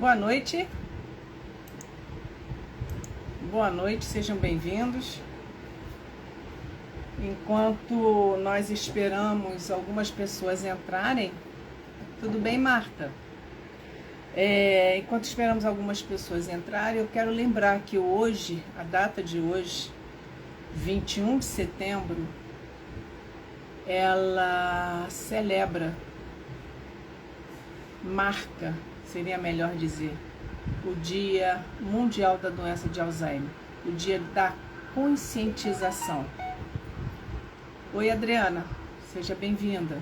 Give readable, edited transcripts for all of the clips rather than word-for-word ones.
Boa noite. Boa noite, sejam bem-vindos. Enquanto nós esperamos algumas pessoas entrarem, tudo bem, Marta? Enquanto esperamos algumas pessoas entrarem, eu quero lembrar que hoje, a data de hoje, 21 de setembro, ela celebra, marca, seria melhor dizer, o Dia Mundial da Doença de Alzheimer, o Dia da Conscientização. Oi, Adriana, seja bem-vinda.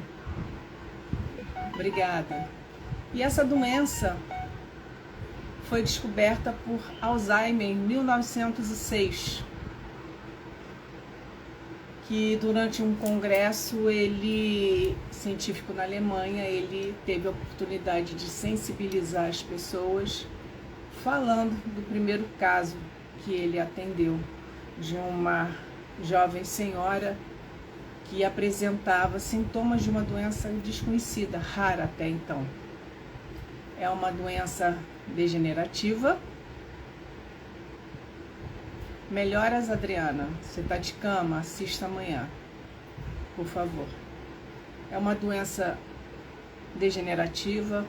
Obrigada. E essa doença foi descoberta por Alzheimer em 1906, que durante um congresso científico na Alemanha, ele teve a oportunidade de sensibilizar as pessoas, falando do primeiro caso que ele atendeu, de uma jovem senhora que apresentava sintomas de uma doença desconhecida, rara até então. É uma doença degenerativa. Melhoras, Adriana. Você está de cama? Assista amanhã, por favor. É uma doença degenerativa,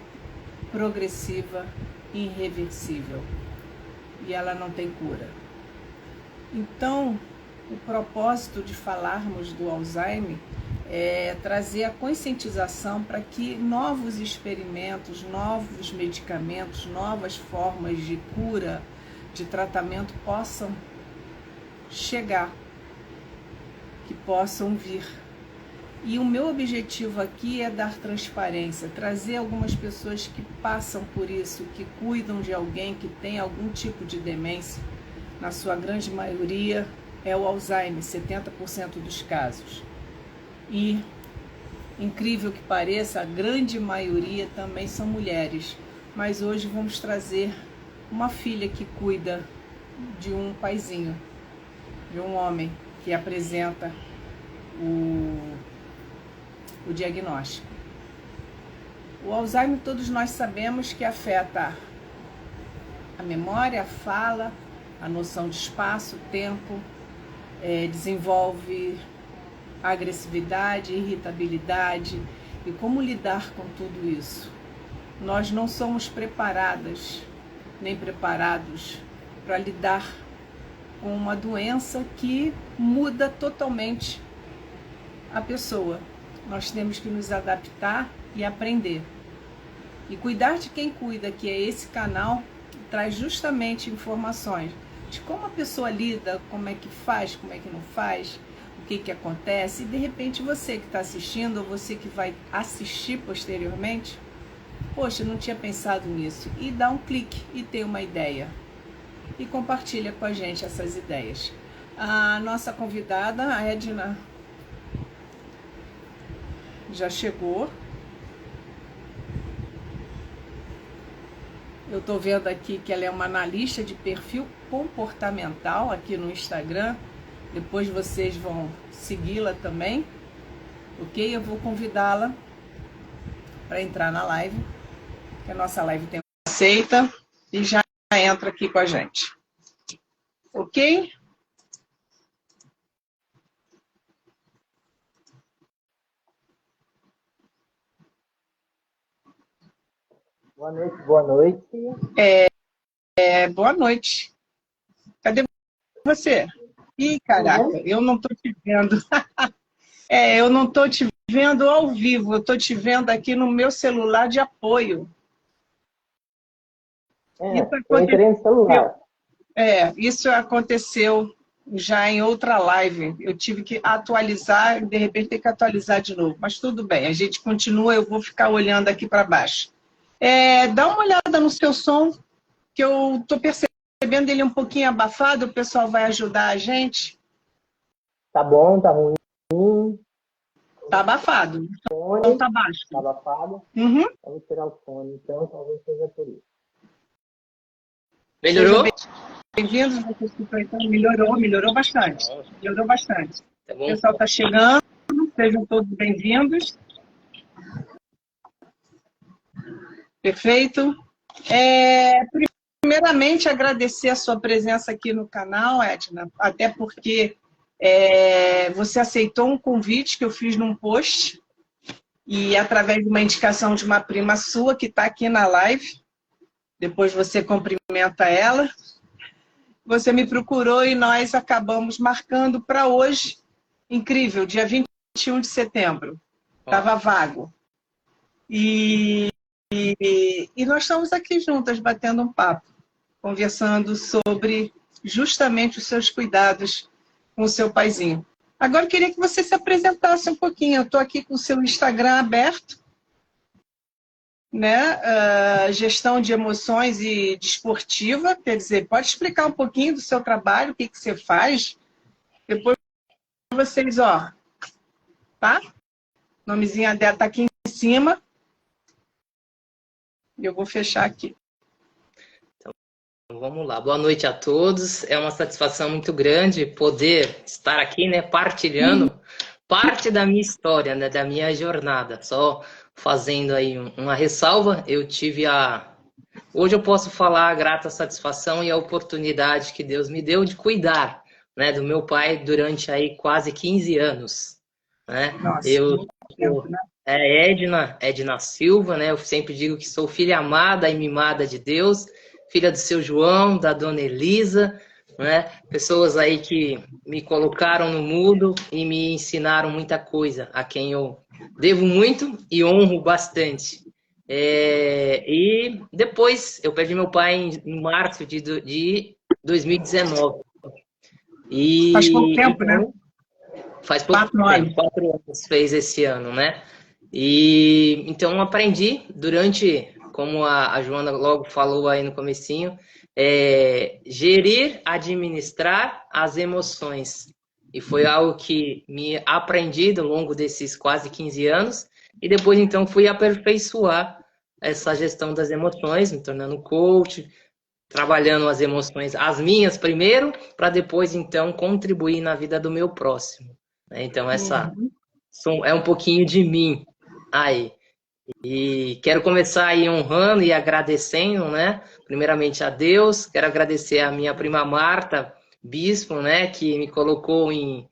progressiva, irreversível. E ela não tem cura. Então, o propósito de falarmos do Alzheimer é trazer a conscientização para que novos experimentos, novos medicamentos, novas formas de cura, de tratamento possam chegar, que possam vir. E o meu objetivo aqui é dar transparência, trazer algumas pessoas que passam por isso, que cuidam de alguém que tem algum tipo de demência. Na sua grande maioria é o Alzheimer, 70% dos casos. E, incrível que pareça, a grande maioria também são mulheres. Mas hoje vamos trazer uma filha que cuida de um paizinho, de um homem que apresenta o diagnóstico. O Alzheimer, todos nós sabemos que afeta a memória, a fala, a noção de espaço, tempo, desenvolve agressividade, irritabilidade e como lidar com tudo isso. Nós não somos preparadas nem preparados para lidar com uma doença que muda totalmente a pessoa. Nós temos que nos adaptar e aprender. E cuidar de quem cuida, que é esse canal, traz justamente informações de como a pessoa lida, como é que faz, como é que não faz, o que acontece. E de repente você que está assistindo, ou você que vai assistir posteriormente, poxa, não tinha pensado nisso. E dá um clique e tem uma ideia. E compartilha com a gente essas ideias. A nossa convidada, a Edna, já chegou. Eu estou vendo aqui que ela é uma analista de perfil comportamental aqui no Instagram. Depois vocês vão segui-la também, ok? Eu vou convidá-la para entrar na live, que a nossa live tem uma aceita, e já entra aqui com a gente, ok? Boa noite, boa noite. Boa noite. Cadê você? Ih, caraca, eu não estou te vendo. Eu não estou te vendo ao vivo, eu estou te vendo aqui no meu celular de apoio. Eu entrei no celular. Isso aconteceu já em outra live. Eu tive que atualizar e de repente ter que atualizar de novo. Mas tudo bem, a gente continua, eu vou ficar olhando aqui para baixo. Dá uma olhada no seu som, que eu estou percebendo ele um pouquinho abafado, o pessoal vai ajudar a gente. Tá bom, tá ruim. Tá abafado. Então tá baixo. Tá abafado? Uhum. Vamos tirar o fone, então talvez seja por isso. Melhorou? Bem-vindos, então melhorou bastante. Melhorou bastante. Tá bom. O pessoal está chegando, sejam todos bem-vindos. Perfeito. Primeiramente, agradecer a sua presença aqui no canal, Edna, até porque você aceitou um convite que eu fiz num post e através de uma indicação de uma prima sua que está aqui na live, depois você cumprimenta ela. Você me procurou e nós acabamos marcando para hoje. Incrível, dia 21 de setembro. Estava vago. E nós estamos aqui juntas, batendo um papo, conversando sobre justamente os seus cuidados com o seu paizinho. Agora, eu queria que você se apresentasse um pouquinho. Eu estou aqui com o seu Instagram aberto, né? Gestão de emoções e desportiva. Quer dizer, pode explicar um pouquinho do seu trabalho, o que você faz? Depois vocês, ó, tá? O nomezinho dela está aqui em cima. Eu vou fechar aqui. Então, vamos lá. Boa noite a todos. É uma satisfação muito grande poder estar aqui, né, partilhando parte da minha história, né, da minha jornada. Só fazendo aí uma ressalva, hoje eu posso falar a grata satisfação e a oportunidade que Deus me deu de cuidar, né, do meu pai durante aí quase 15 anos, né? Nossa, Eu tempo, né? Edna Silva, né? Eu sempre digo que sou filha amada e mimada de Deus, filha do seu João, da dona Elisa, né? Pessoas aí que me colocaram no mundo e me ensinaram muita coisa, a quem eu devo muito e honro bastante. E depois eu perdi meu pai em março de 2019. Faz pouco tempo, Então, né? faz pouco tempo, 4 anos fez esse ano, né? E então aprendi durante, como a Joana logo falou aí no comecinho, gerir, administrar as emoções. E foi algo que me aprendi ao longo desses quase 15 anos. E depois, então, fui aperfeiçoar essa gestão das emoções, me tornando coach, trabalhando as emoções, as minhas primeiro, para depois, então, contribuir na vida do meu próximo. Então, é um pouquinho de mim aí. E quero começar aí honrando e agradecendo, né? Primeiramente a Deus, quero agradecer a minha prima Marta Bispo, né? Que me colocou em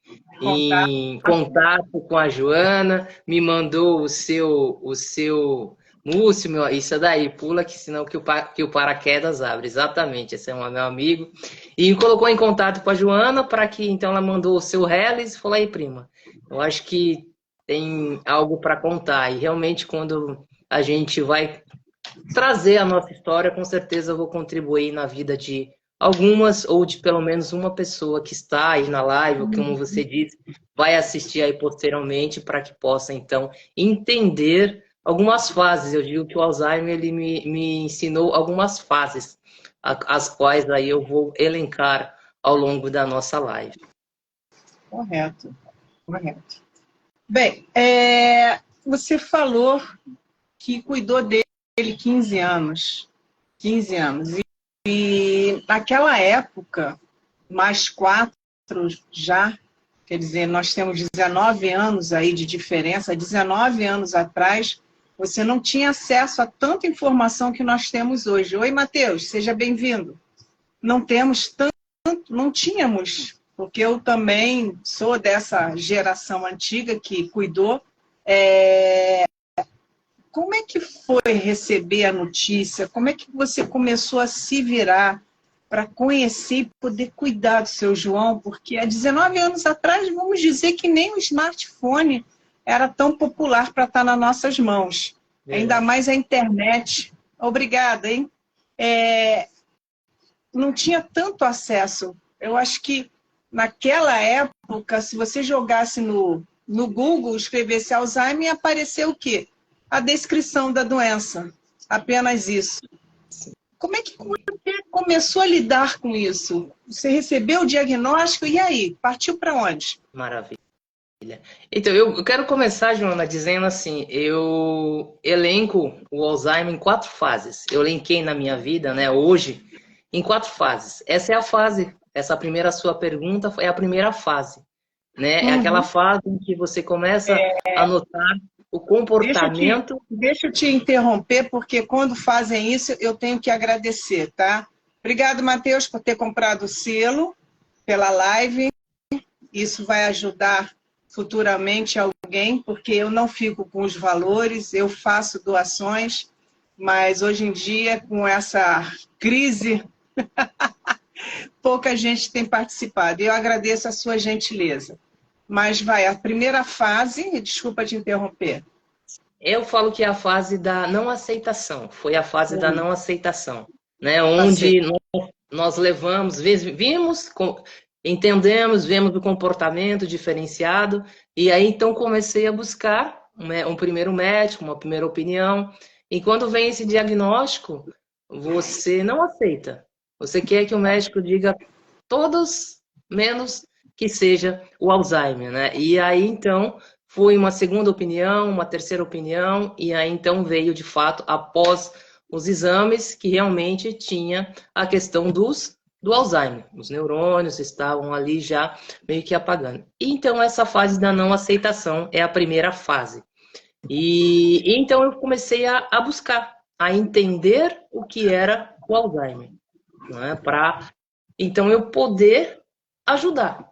contato com a Joana, me mandou o seu Múcio, isso daí, pula que senão que o paraquedas abre. Exatamente, esse é meu amigo. E me colocou em contato com a Joana para que então ela mandou o seu Relis e falou aí, prima, eu acho que tem algo para contar. E realmente, quando a gente vai trazer a nossa história, com certeza eu vou contribuir na vida de algumas ou de pelo menos uma pessoa que está aí na live, ou como você disse, vai assistir aí posteriormente para que possa, então, entender algumas fases. Eu digo que o Alzheimer ele me ensinou algumas fases, as quais aí eu vou elencar ao longo da nossa live. Correto, correto. Bem, você falou que cuidou dele 15 anos. 15 anos. E naquela época, mais 4 já, quer dizer, nós temos 19 anos aí de diferença. 19 anos atrás, você não tinha acesso a tanta informação que nós temos hoje. Oi, Matheus, seja bem-vindo. Não temos tanto, não tínhamos, porque eu também sou dessa geração antiga que cuidou. Como é que foi receber a notícia? Como é que você começou a se virar para conhecer e poder cuidar do seu João? Porque há 19 anos atrás, vamos dizer que nem o smartphone era tão popular para estar nas nossas mãos. Ainda mais a internet. Obrigada, hein? Não tinha tanto acesso. Eu acho que naquela época, se você jogasse no Google, escrevesse Alzheimer, ia aparecer o quê? A descrição da doença. Apenas isso. Como é que você começou a lidar com isso? Você recebeu o diagnóstico e aí? Partiu para onde? Maravilha. Então, eu quero começar, Joana, dizendo assim, eu elenco o Alzheimer em 4 fases. Eu elenquei na minha vida, né, hoje, em 4 fases. Essa é a fase, essa primeira sua pergunta é a primeira fase, né? É aquela fase em que você começa a notar o comportamento... Deixa eu te interromper, porque quando fazem isso, eu tenho que agradecer, tá? Obrigado, Matheus, por ter comprado o selo pela live. Isso vai ajudar futuramente alguém, porque eu não fico com os valores, eu faço doações, mas hoje em dia, com essa crise, pouca gente tem participado. Eu agradeço a sua gentileza. Mas vai, a primeira fase, desculpa te interromper. Eu falo que é a fase da não aceitação, foi a fase da não aceitação, né? Onde nós levamos, vimos, entendemos, vemos o comportamento diferenciado, e aí então comecei a buscar um primeiro médico, uma primeira opinião, e quando vem esse diagnóstico, você não aceita. Você quer que o médico diga todos, menos que seja o Alzheimer, né? E aí então foi uma segunda opinião, uma terceira opinião, e aí então veio de fato, após os exames, que realmente tinha a questão do Alzheimer. Os neurônios estavam ali já meio que apagando. E então essa fase da não aceitação é a primeira fase. E então eu comecei a buscar, a entender o que era o Alzheimer, né? Para então eu poder ajudar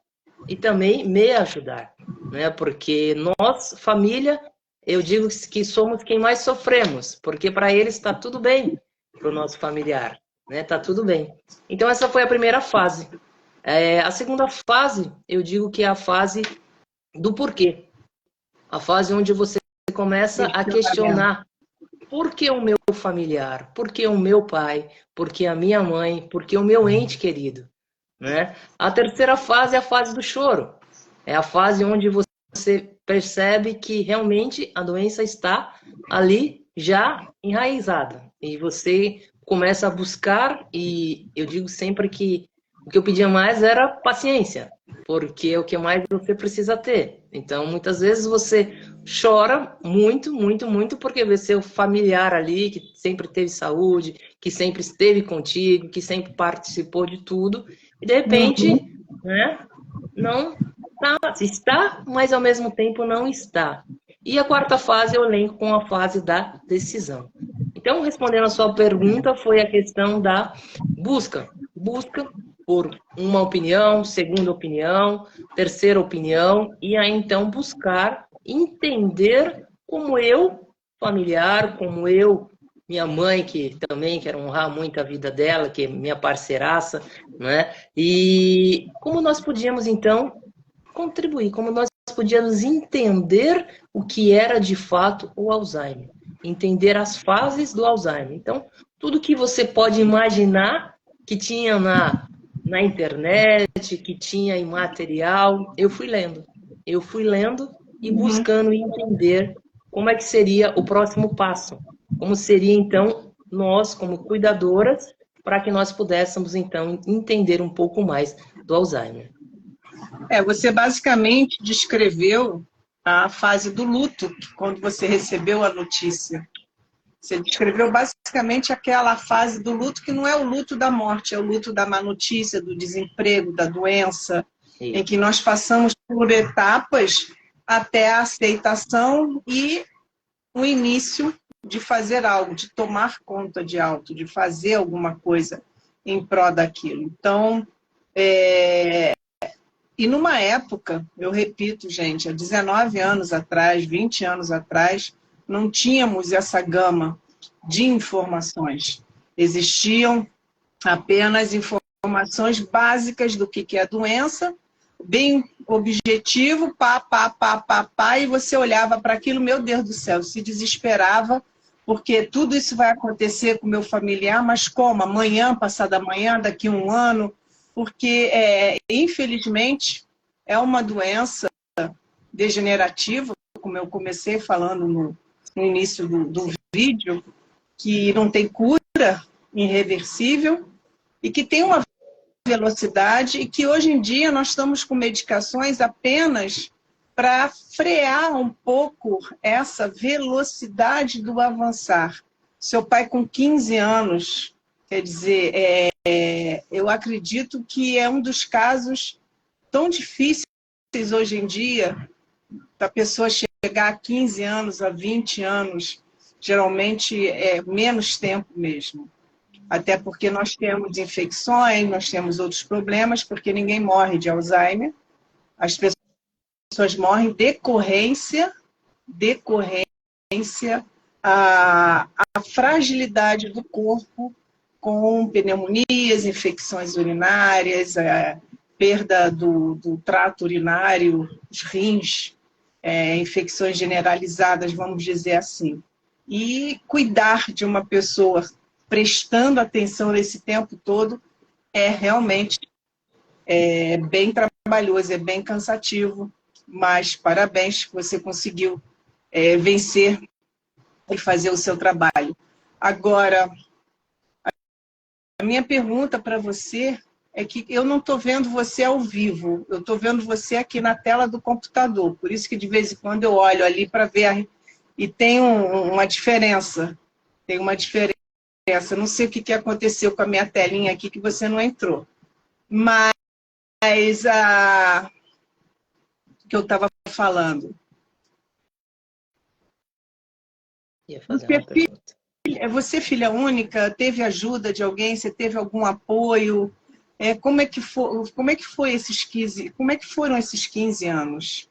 e também me ajudar, né? Porque nós, família, eu digo que somos quem mais sofremos, porque para eles está tudo bem, para o nosso familiar, né? Tá tudo bem. Então essa foi a primeira fase. A segunda fase, eu digo que é a fase do porquê. A fase onde você começa a questionar por que o meu familiar, por que o meu pai, por que a minha mãe, por que o meu ente querido, né? A terceira fase é a fase do choro. É a fase onde você percebe que realmente a doença está ali já enraizada. E você começa a buscar, e eu digo sempre que o que eu pedia mais era paciência, porque é o que mais você precisa ter. Então, muitas vezes você chora muito, muito, muito, porque vê seu familiar ali, que sempre teve saúde, que sempre esteve contigo, que sempre participou de tudo, e de repente, né, não está, mas ao mesmo tempo não está. E a quarta fase eu elenco com a fase da decisão. Então, respondendo a sua pergunta, foi a questão da busca por uma opinião, segunda opinião, terceira opinião, e aí então buscar entender como eu, familiar, como eu, minha mãe, que também quero honrar muito a vida dela, que é minha parceiraça, né? E como nós podíamos então contribuir, como nós podíamos entender o que era de fato o Alzheimer, entender as fases do Alzheimer. Então, tudo que você pode imaginar que tinha na internet, que tinha em material, eu fui lendo e buscando entender como é que seria o próximo passo, como seria então nós como cuidadoras, para que nós pudéssemos então entender um pouco mais do Alzheimer. Você basicamente descreveu a fase do luto, quando você recebeu a notícia. Você descreveu basicamente aquela fase do luto que não é o luto da morte, é o luto da má notícia, do desemprego, da doença, em que nós passamos por etapas até a aceitação e o início de fazer algo, de tomar conta de algo, de fazer alguma coisa em prol daquilo. Então, e numa época, eu repito, gente, há 19 anos atrás, 20 anos atrás, não tínhamos essa gama de informações. Existiam apenas informações básicas do que é a doença, bem objetivo, e você olhava para aquilo, meu Deus do céu, se desesperava, porque tudo isso vai acontecer com o meu familiar, mas como? Amanhã, passado amanhã, daqui a um ano? Porque, infelizmente, é uma doença degenerativa, como eu comecei falando no início do vídeo, que não tem cura, irreversível, e que tem uma velocidade, e que hoje em dia nós estamos com medicações apenas para frear um pouco essa velocidade do avançar. Seu pai com 15 anos, quer dizer, eu acredito que é um dos casos tão difíceis hoje em dia da pessoa chegar chegar a 15 anos, a 20 anos, geralmente é menos tempo mesmo. Até porque nós temos infecções, nós temos outros problemas, porque ninguém morre de Alzheimer. As pessoas morrem decorrência a fragilidade do corpo com pneumonias, infecções urinárias, a perda do trato urinário, os rins, infecções generalizadas, vamos dizer assim. E cuidar de uma pessoa prestando atenção nesse tempo todo é realmente bem trabalhoso, é bem cansativo, mas parabéns que você conseguiu vencer e fazer o seu trabalho. Agora, a minha pergunta para você é que eu não estou vendo você ao vivo, eu estou vendo você aqui na tela do computador, por isso que de vez em quando eu olho ali para ver, e tem uma diferença, não sei o que aconteceu com a minha telinha aqui que você não entrou, mas que eu estava falando. Ia fazer uma pergunta. Você, filha única, teve ajuda de alguém? Você teve algum apoio? Como é que foram esses 15 anos?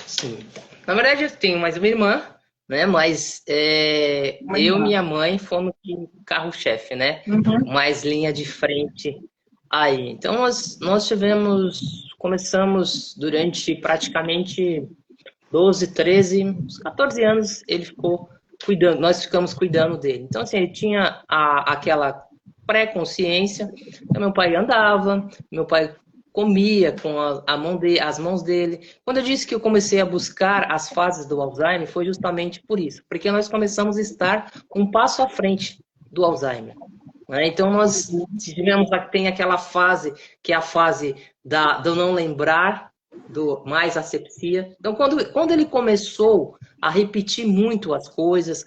Sim. Na verdade, eu tenho mais uma irmã, né? Mas eu e minha mãe fomos de carro-chefe, né? Uhum. Mais linha de frente aí. Então, nós começamos durante praticamente 12, 13, uns 14 anos, ele ficou cuidando, nós ficamos cuidando dele. Então, assim, ele tinha aquela pré-consciência, então meu pai andava, meu pai comia com as mãos dele. Quando eu disse que eu comecei a buscar as fases do Alzheimer, foi justamente por isso, porque nós começamos a estar um passo à frente do Alzheimer. Né? Então, nós tem aquela fase, que é a fase do não lembrar, do mais asepsia. Então, quando ele começou a repetir muito as coisas,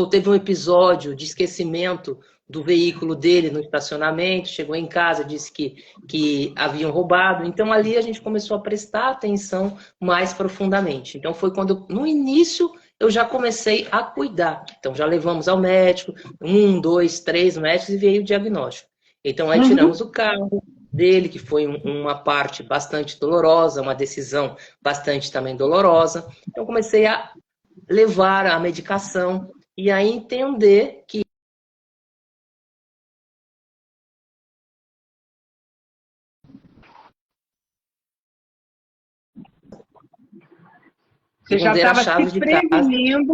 teve um episódio de esquecimento do veículo dele no estacionamento, chegou em casa, disse que haviam roubado. Então, ali a gente começou a prestar atenção mais profundamente. Então, foi quando, no início, eu já comecei a cuidar. Então, já levamos ao médico, 1, 2, 3 médicos e veio o diagnóstico. Então, aí tiramos o carro dele, que foi uma parte bastante dolorosa, uma decisão bastante também dolorosa. Então, comecei a levar a medicação e a entender que você já estava se prevenindo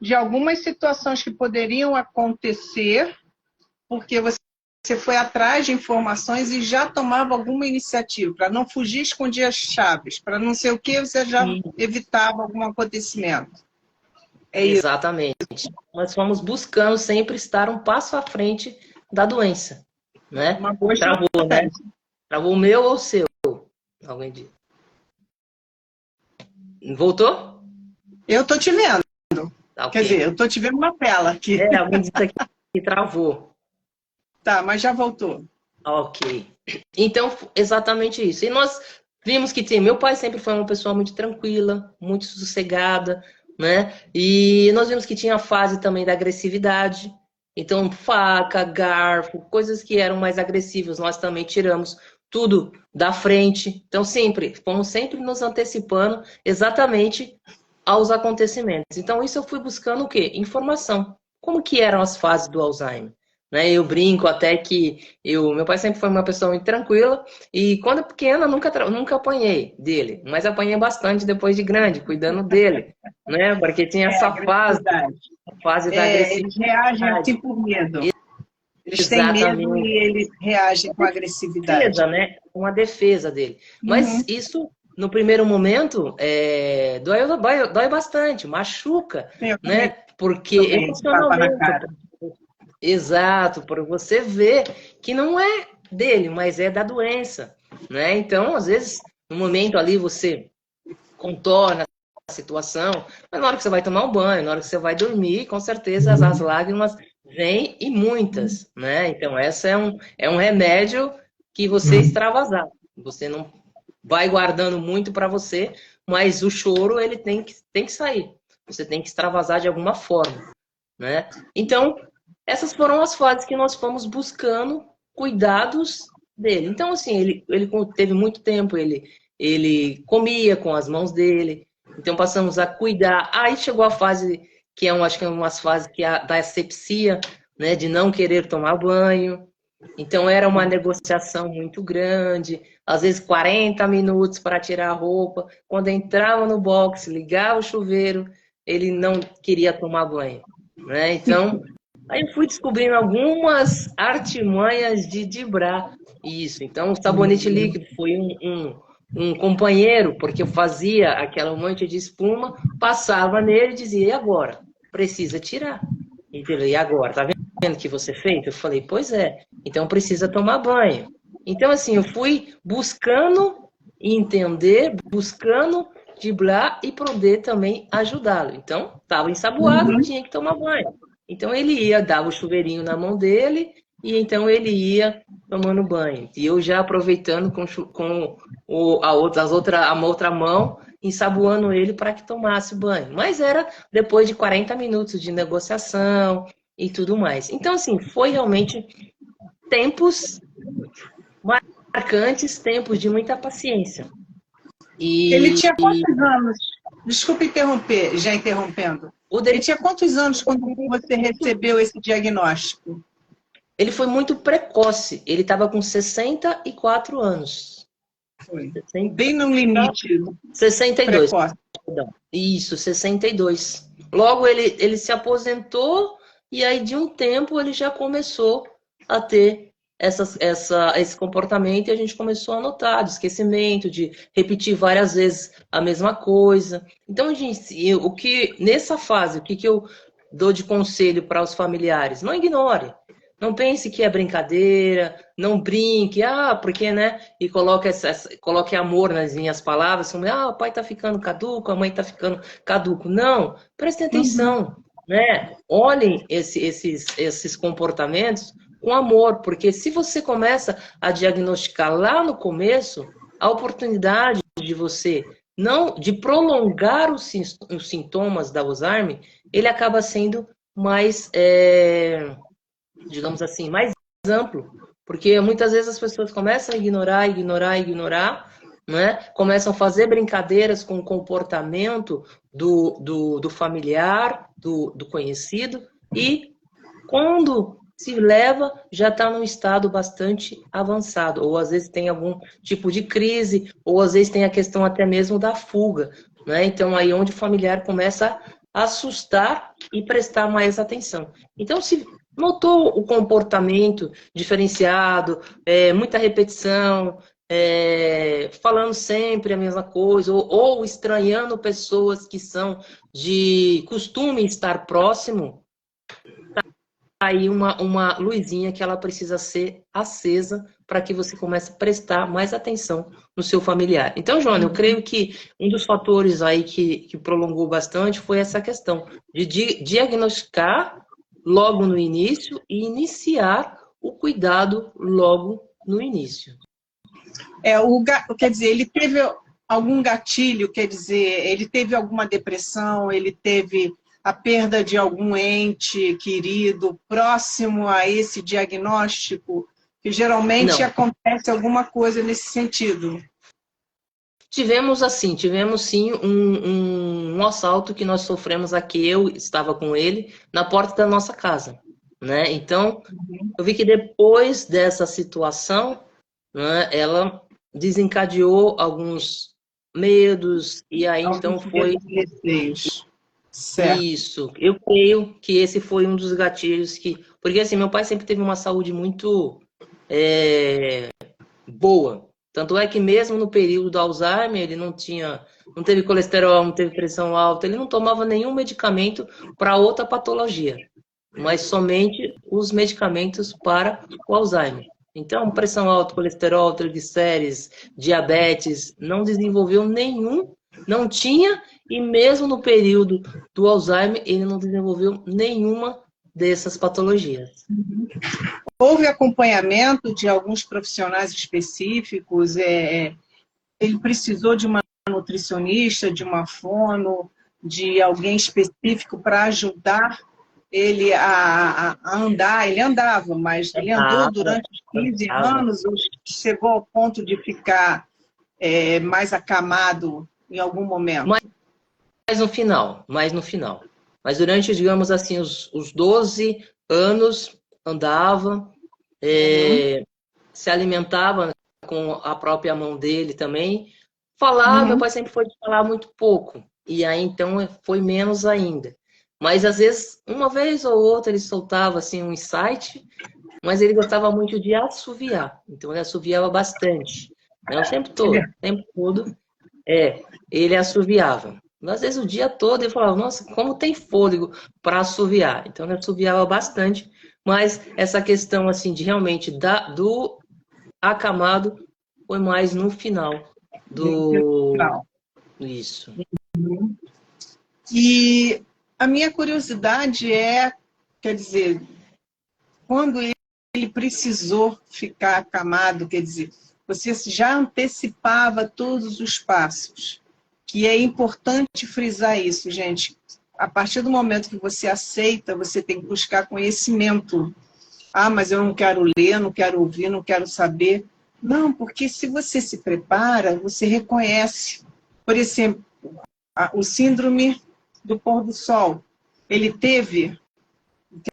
de algumas situações que poderiam acontecer, porque você foi atrás de informações e já tomava alguma iniciativa, para não fugir, escondia as chaves, para não sei o que, você já evitava algum acontecimento. Exatamente. Nós fomos buscando sempre estar um passo à frente da doença. Né? Uma boa Travou, né? Travou o meu ou o seu? Alguém disse. Voltou? Eu estou te vendo. Tá, okay. Quer dizer, eu estou te vendo na tela aqui. Alguém disse aqui que travou. Tá, mas já voltou. Ok. Então, exatamente isso. E nós vimos que meu pai sempre foi uma pessoa muito tranquila, muito sossegada, né? E nós vimos que tinha a fase também da agressividade. Então, faca, garfo, coisas que eram mais agressivas, nós também tiramos tudo da frente. Então, fomos sempre nos antecipando exatamente aos acontecimentos. Então, isso eu fui buscando o quê? Informação. Como que eram as fases do Alzheimer? Né? Eu brinco até que meu pai sempre foi uma pessoa muito tranquila e quando pequena nunca apanhei dele, mas apanhei bastante depois de grande, cuidando dele, né? Porque tinha essa fase da agressividade. Eles reagem assim por medo. Eles têm medo e eles reagem com agressividade. Defesa, né? Uma defesa dele. Mas isso, no primeiro momento, dói bastante, machuca, né? Porque emocionalmente. Exato, por você ver que não é dele, mas é da doença, né? Então, às vezes, no momento ali você contorna a situação, mas na hora que você vai tomar um banho, na hora que você vai dormir, com certeza as lágrimas vêm e muitas, né? Então, essa é um remédio que você extravasar. Você não vai guardando muito para você, mas o choro ele tem que sair. Você tem que extravasar de alguma forma, né? Então, essas foram as fases que nós fomos buscando cuidados dele. Então, assim, ele teve muito tempo, ele comia com as mãos dele, então passamos a cuidar. Aí chegou a fase que acho que é umas fases que é da asepsia, né, de não querer tomar banho. Então era uma negociação muito grande, às vezes 40 minutos para tirar a roupa. Quando entrava no box, ligava o chuveiro, ele não queria tomar banho, né? Então, aí eu fui descobrindo algumas artimanhas de driblar isso. Então, o sabonete líquido foi um companheiro, porque eu fazia aquela monte de espuma, passava nele e dizia, e agora? Precisa tirar. E agora? Tá vendo o que você fez? Eu falei, pois é, então precisa tomar banho. Então, assim, eu fui buscando entender, buscando driblar e poder também ajudá-lo. Então, estava ensaboado, tinha que tomar banho. Então, ele ia, dava o chuveirinho na mão dele, e então ele ia tomando banho. E eu já aproveitando com a outra mão, ensaboando ele para que tomasse banho. Mas era depois de 40 minutos de negociação e tudo mais. Então, assim, foi realmente tempos marcantes, tempos de muita paciência. Ele tinha quantos anos? Desculpe interromper, já interrompendo. Ele tinha quantos anos quando você recebeu esse diagnóstico? Ele foi muito precoce. Ele estava com 64 anos. Foi. Bem no limite. 62. Perdão. Isso, 62. Logo ele se aposentou e aí de um tempo ele já começou a ter esse comportamento e a gente começou a notar de esquecimento, de repetir várias vezes a mesma coisa. Então, gente, nessa fase, o que eu dou de conselho para os familiares? Não ignore. Não pense que é brincadeira, não brinque, porque, né? E coloque amor nas minhas palavras, como, o pai tá ficando caduco, a mãe tá ficando caduco. Não, prestem atenção, né? Olhem esses comportamentos com amor, porque se você começa a diagnosticar lá no começo, a oportunidade de você de prolongar os sintomas da Alzheimer, ele acaba sendo mais, digamos assim, mais amplo, porque muitas vezes as pessoas começam a ignorar, né? Começam a fazer brincadeiras com o comportamento do familiar, do conhecido, e quando se leva, já está num estado bastante avançado, ou às vezes tem algum tipo de crise, ou às vezes tem a questão até mesmo da fuga, né? Então aí onde o familiar começa a assustar e prestar mais atenção. Então, se notou o comportamento diferenciado, muita repetição, falando sempre a mesma coisa, ou estranhando pessoas que são de costume estar próximo, aí uma luzinha que ela precisa ser acesa para que você comece a prestar mais atenção no seu familiar. Então, Joana, eu creio que um dos fatores aí que prolongou bastante foi essa questão de diagnosticar logo no início e iniciar o cuidado logo no início. Quer dizer, ele teve algum gatilho, quer dizer, ele teve alguma depressão, ele teve a perda de algum ente querido próximo a esse diagnóstico, que geralmente acontece alguma coisa nesse sentido. Tivemos sim um assalto que nós sofremos aqui, eu estava com ele, na porta da nossa casa, né? Então, eu vi que depois dessa situação, né, ela desencadeou alguns medos, e aí então foi... Certo. Isso, eu creio que esse foi um dos gatilhos que... Porque assim, meu pai sempre teve uma saúde muito boa. Tanto é que mesmo no período do Alzheimer, ele não teve colesterol, não teve pressão alta, ele não tomava nenhum medicamento para outra patologia, mas somente os medicamentos para o Alzheimer. Então, pressão alta, colesterol, triglicérides, diabetes, não desenvolveu nenhum, não tinha, e mesmo no período do Alzheimer, ele não desenvolveu nenhuma dessas patologias. Houve acompanhamento de alguns profissionais específicos? ele precisou de uma nutricionista, de uma fono, de alguém específico para ajudar ele a andar? Ele andava, mas ele andou durante os 15 anos, ou chegou ao ponto de ficar mais acamado em algum momento? Mais no final. Mas durante, digamos assim, os 12 anos, andava, se alimentava com a própria mão dele também. Falar, meu pai sempre foi de falar muito pouco. E aí, então, foi menos ainda. Mas, às vezes, uma vez ou outra, ele soltava, assim, um insight, mas ele gostava muito de assoviar. Então, ele assoviava bastante. Né? O tempo todo, ele assoviava. Às vezes, o dia todo, ele falava, nossa, como tem fôlego para assoviar. Então, ele assoviava bastante. Mas essa questão, assim, de realmente do acamado foi mais no final do... Isso. E a minha curiosidade quer dizer, quando ele precisou ficar acamado, quer dizer, você já antecipava todos os passos, que é importante frisar isso, gente. A partir do momento que você aceita, você tem que buscar conhecimento. Ah, mas eu não quero ler, não quero ouvir, não quero saber. Não, porque se você se prepara, você reconhece. Por exemplo, o síndrome do pôr do sol. Ele teve o que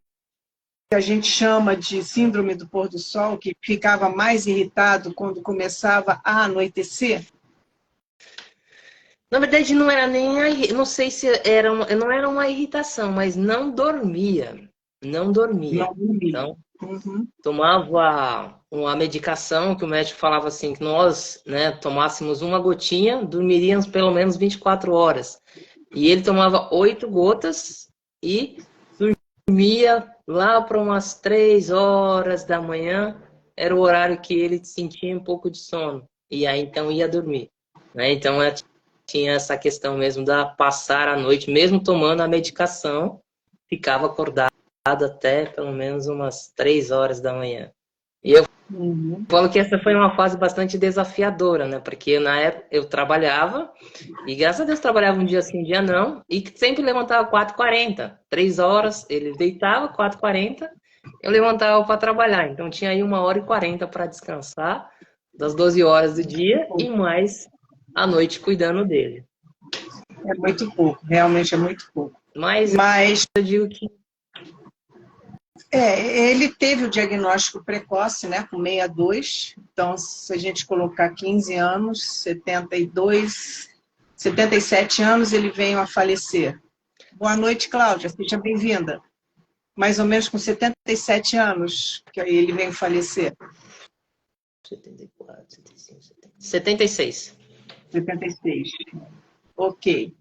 a gente chama de síndrome do pôr do sol, que ficava mais irritado quando começava a anoitecer. Na verdade, não era nem não sei se não era uma irritação, mas não dormia. Não dormia. Então, tomava uma medicação que o médico falava assim, que nós, né, tomássemos uma gotinha, dormiríamos pelo menos 24 horas. E ele tomava 8 gotas e dormia lá para umas 3 horas da manhã. Era o horário que ele sentia um pouco de sono. E aí, então, ia dormir. Né? Então, tinha essa questão mesmo da passar a noite, mesmo tomando a medicação, ficava acordado até pelo menos umas 3 horas da manhã. E eu falo que essa foi uma fase bastante desafiadora, né? Porque na época eu trabalhava, e graças a Deus trabalhava um dia sim, um dia não, e sempre levantava 4h40, 3 horas, ele deitava, 4h40, eu levantava para trabalhar. Então tinha aí 1h40 para descansar, das 12 horas do dia, e mais à noite cuidando dele. É muito pouco, realmente é muito pouco. Mas eu digo que ele teve o diagnóstico precoce, né, com 62. Então, se a gente colocar 15 anos, 77 anos, ele veio a falecer. Boa noite, Cláudia, seja bem-vinda. Mais ou menos com 77 anos que ele veio falecer. 74, 75, 76. 76. Ok.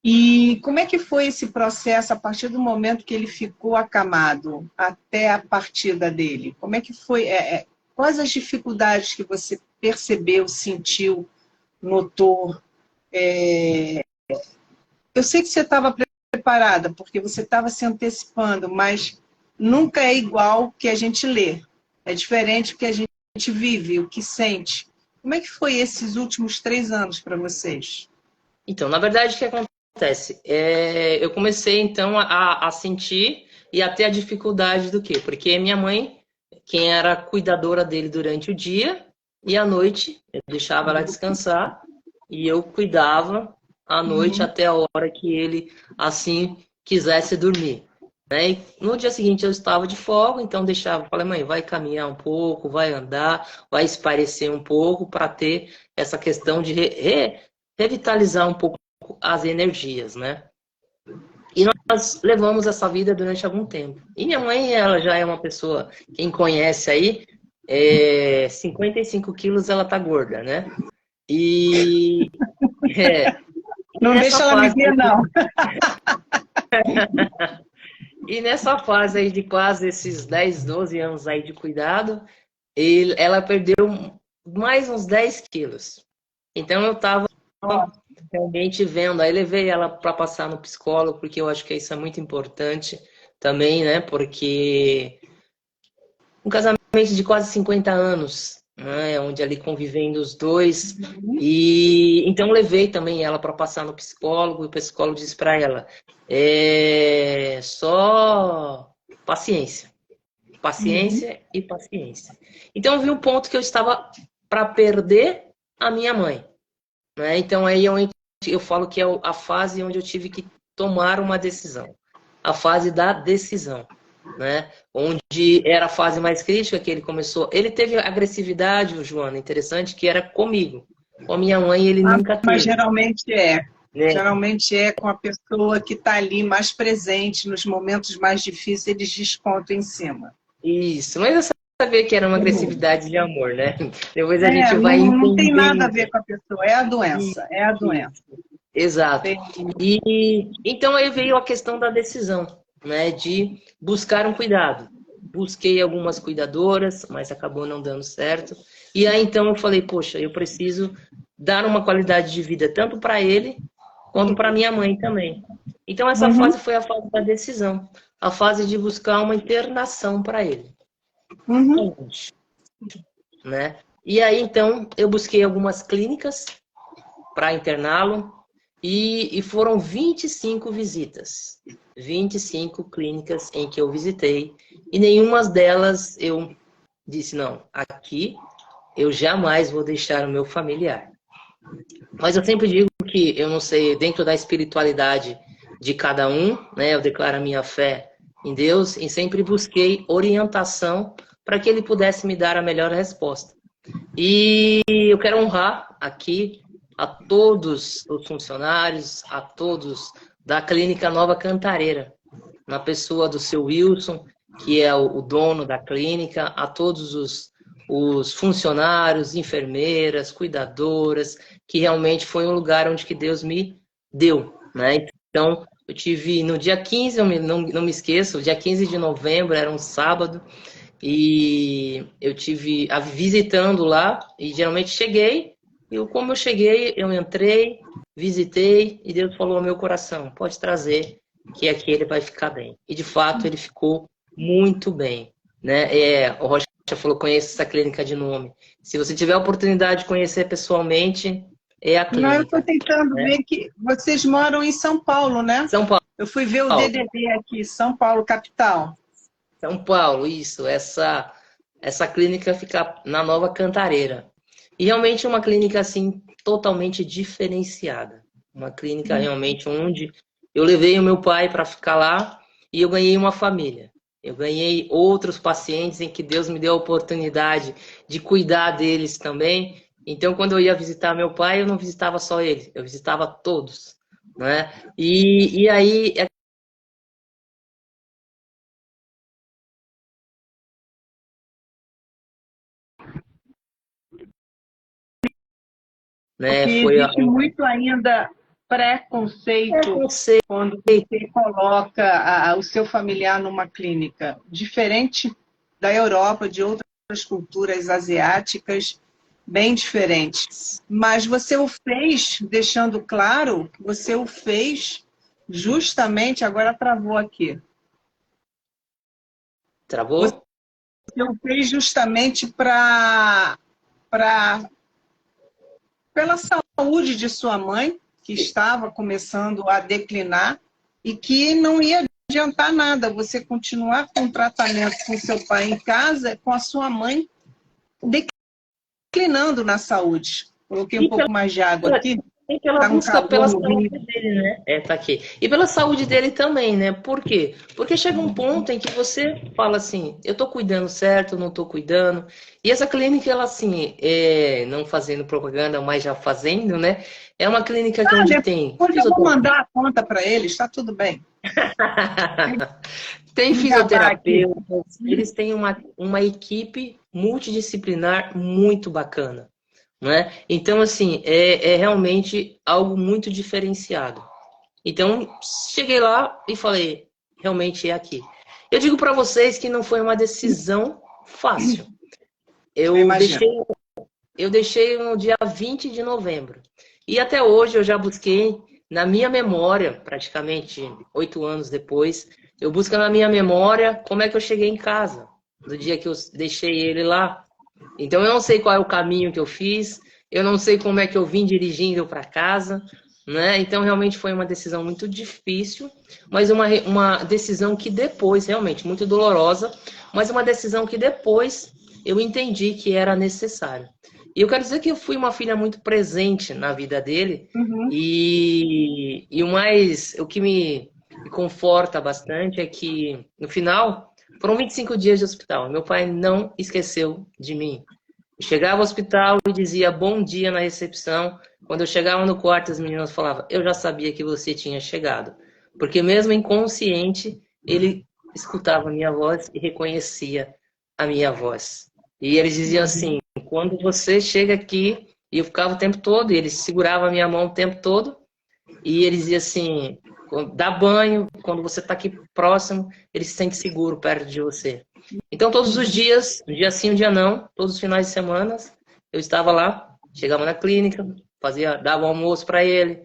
E como é que foi esse processo a partir do momento que ele ficou acamado até a partida dele? Como é que foi? Quais as dificuldades que você percebeu, sentiu, notou? Eu sei que você estava preparada, porque você estava se antecipando, mas nunca é igual o que a gente lê. É diferente o que a gente vive, o que sente. Como é que foi esses últimos 3 anos para vocês? Então, na verdade, o que acontece? Eu comecei, então, a sentir e a ter a dificuldade do quê? Porque minha mãe, quem era cuidadora dele durante o dia, e à noite eu deixava ela descansar e eu cuidava à noite até a hora que ele, assim, quisesse dormir. Né? E no dia seguinte eu estava de folga, então deixava, falei, mãe, vai caminhar um pouco, vai andar, vai espairecer um pouco para ter essa questão de revitalizar um pouco as energias, né? E nós levamos essa vida durante algum tempo. E minha mãe, ela já é uma pessoa, quem conhece aí, 55 quilos ela tá gorda, né? E... não deixa ela me ver, não. E nessa fase aí de quase esses 10, 12 anos aí de cuidado, ela perdeu mais uns 10 quilos. Então eu tava realmente vendo, aí levei ela para passar no psicólogo, porque eu acho que isso é muito importante também, né? Porque um casamento de quase 50 anos, né, onde ali convivendo os dois. E então levei também ela para passar no psicólogo, e o psicólogo disse para ela: só paciência, paciência e paciência. Então eu vi um ponto que eu estava para perder a minha mãe, né? Então aí eu falo que é a fase onde eu tive que tomar uma decisão, a fase da decisão, né? Onde era a fase mais crítica que ele começou. Ele teve agressividade, o Joana, interessante, que era comigo. Com a minha mãe ele nunca teve. Mas geralmente é. Né? Geralmente é com a pessoa que está ali mais presente nos momentos mais difíceis, eles descontam em cima. Isso, mas eu sabia que era uma agressividade de amor, né? Depois a gente vai entendendo. Não tem nada a ver com a pessoa, é a doença, é a doença. Exato. E então aí veio a questão da decisão, né, de buscar um cuidado. Busquei algumas cuidadoras, mas acabou não dando certo. E aí então eu falei, poxa, eu preciso dar uma qualidade de vida tanto para ele quanto para minha mãe também. Então essa fase foi a fase da decisão, a fase de buscar uma internação para ele. Né? E aí então eu busquei algumas clínicas para interná-lo. E foram 25 visitas, 25 clínicas em que eu visitei, e nenhuma delas eu disse, não, aqui eu jamais vou deixar o meu familiar. Mas eu sempre digo que, eu não sei, dentro da espiritualidade de cada um, né, eu declaro a minha fé em Deus e sempre busquei orientação para que ele pudesse me dar a melhor resposta. E eu quero honrar aqui a todos os funcionários, a todos da Clínica Nova Cantareira, na pessoa do seu Wilson, que é o dono da clínica, a todos os funcionários, enfermeiras, cuidadoras, que realmente foi um lugar onde que Deus me deu, né? Então, eu tive no dia 15, eu não me esqueço, dia 15 de novembro, era um sábado, e eu tive visitando lá, e geralmente cheguei, e como eu cheguei, eu entrei, visitei, e Deus falou ao meu coração, pode trazer, que aqui ele vai ficar bem. E de fato, ele ficou muito bem, né? O Rocha falou, conheço essa clínica de nome. Se você tiver a oportunidade de conhecer pessoalmente, é a clínica. Não, eu estou tentando ver que vocês moram em São Paulo, né? São Paulo. Eu fui ver o DDD aqui, São Paulo, capital. São Paulo, isso. Essa clínica fica na Nova Cantareira. E realmente é uma clínica, assim, totalmente diferenciada. Uma clínica realmente onde eu levei o meu pai para ficar lá e eu ganhei uma família. Eu ganhei outros pacientes em que Deus me deu a oportunidade de cuidar deles também. Então, quando eu ia visitar meu pai, eu não visitava só ele, eu visitava todos, né? E aí... Né, existe muito ainda preconceito quando você coloca o seu familiar numa clínica. Diferente da Europa, de outras culturas asiáticas, bem diferentes. Mas você o fez, deixando claro, que você o fez justamente, agora travou aqui. Travou? Você o fez justamente pela saúde de sua mãe, que estava começando a declinar e que não ia adiantar nada você continuar com o tratamento com seu pai em casa, com a sua mãe declinando na saúde. Coloquei um pouco mais de água aqui. E pela busca pela saúde dele, né? Tá aqui. E pela saúde dele também, né? Por quê? Porque chega um ponto em que você fala assim, eu tô cuidando certo, não tô cuidando. E essa clínica, ela assim, não fazendo propaganda, mas já fazendo, né? É uma clínica que onde tem... Eu vou mandar a conta para eles, tá tudo bem. Tem fisioterapeutas, eles têm uma equipe multidisciplinar muito bacana. Né? Então, assim, é realmente algo muito diferenciado. Então, cheguei lá e falei, realmente é aqui. Eu digo para vocês que não foi uma decisão fácil. Eu deixei no dia 20 de novembro. E até hoje eu já busquei, na minha memória, praticamente 8 anos depois, eu busco na minha memória como é que eu cheguei em casa, do dia que eu deixei ele lá. Então eu não sei qual é o caminho que eu fiz, eu não sei como é que eu vim dirigindo para casa, né? Então realmente foi uma decisão muito difícil, mas uma decisão que depois, realmente, muito dolorosa, mas uma decisão que depois eu entendi que era necessário. E eu quero dizer que eu fui uma filha muito presente na vida dele, e o que me conforta bastante é que, no final, foram 25 dias de hospital. Meu pai não esqueceu de mim. Eu chegava ao hospital e dizia bom dia na recepção. Quando eu chegava no quarto, as meninas falavam, eu já sabia que você tinha chegado. Porque mesmo inconsciente, ele escutava a minha voz e reconhecia a minha voz. E eles diziam assim, quando você chega aqui, e eu ficava o tempo todo, e ele segurava a minha mão o tempo todo, e ele dizia assim, dá banho, quando você está aqui próximo, ele se sente seguro perto de você. Então, todos os dias, um dia sim, um dia não, todos os finais de semana, eu estava lá, chegava na clínica, dava o almoço para ele,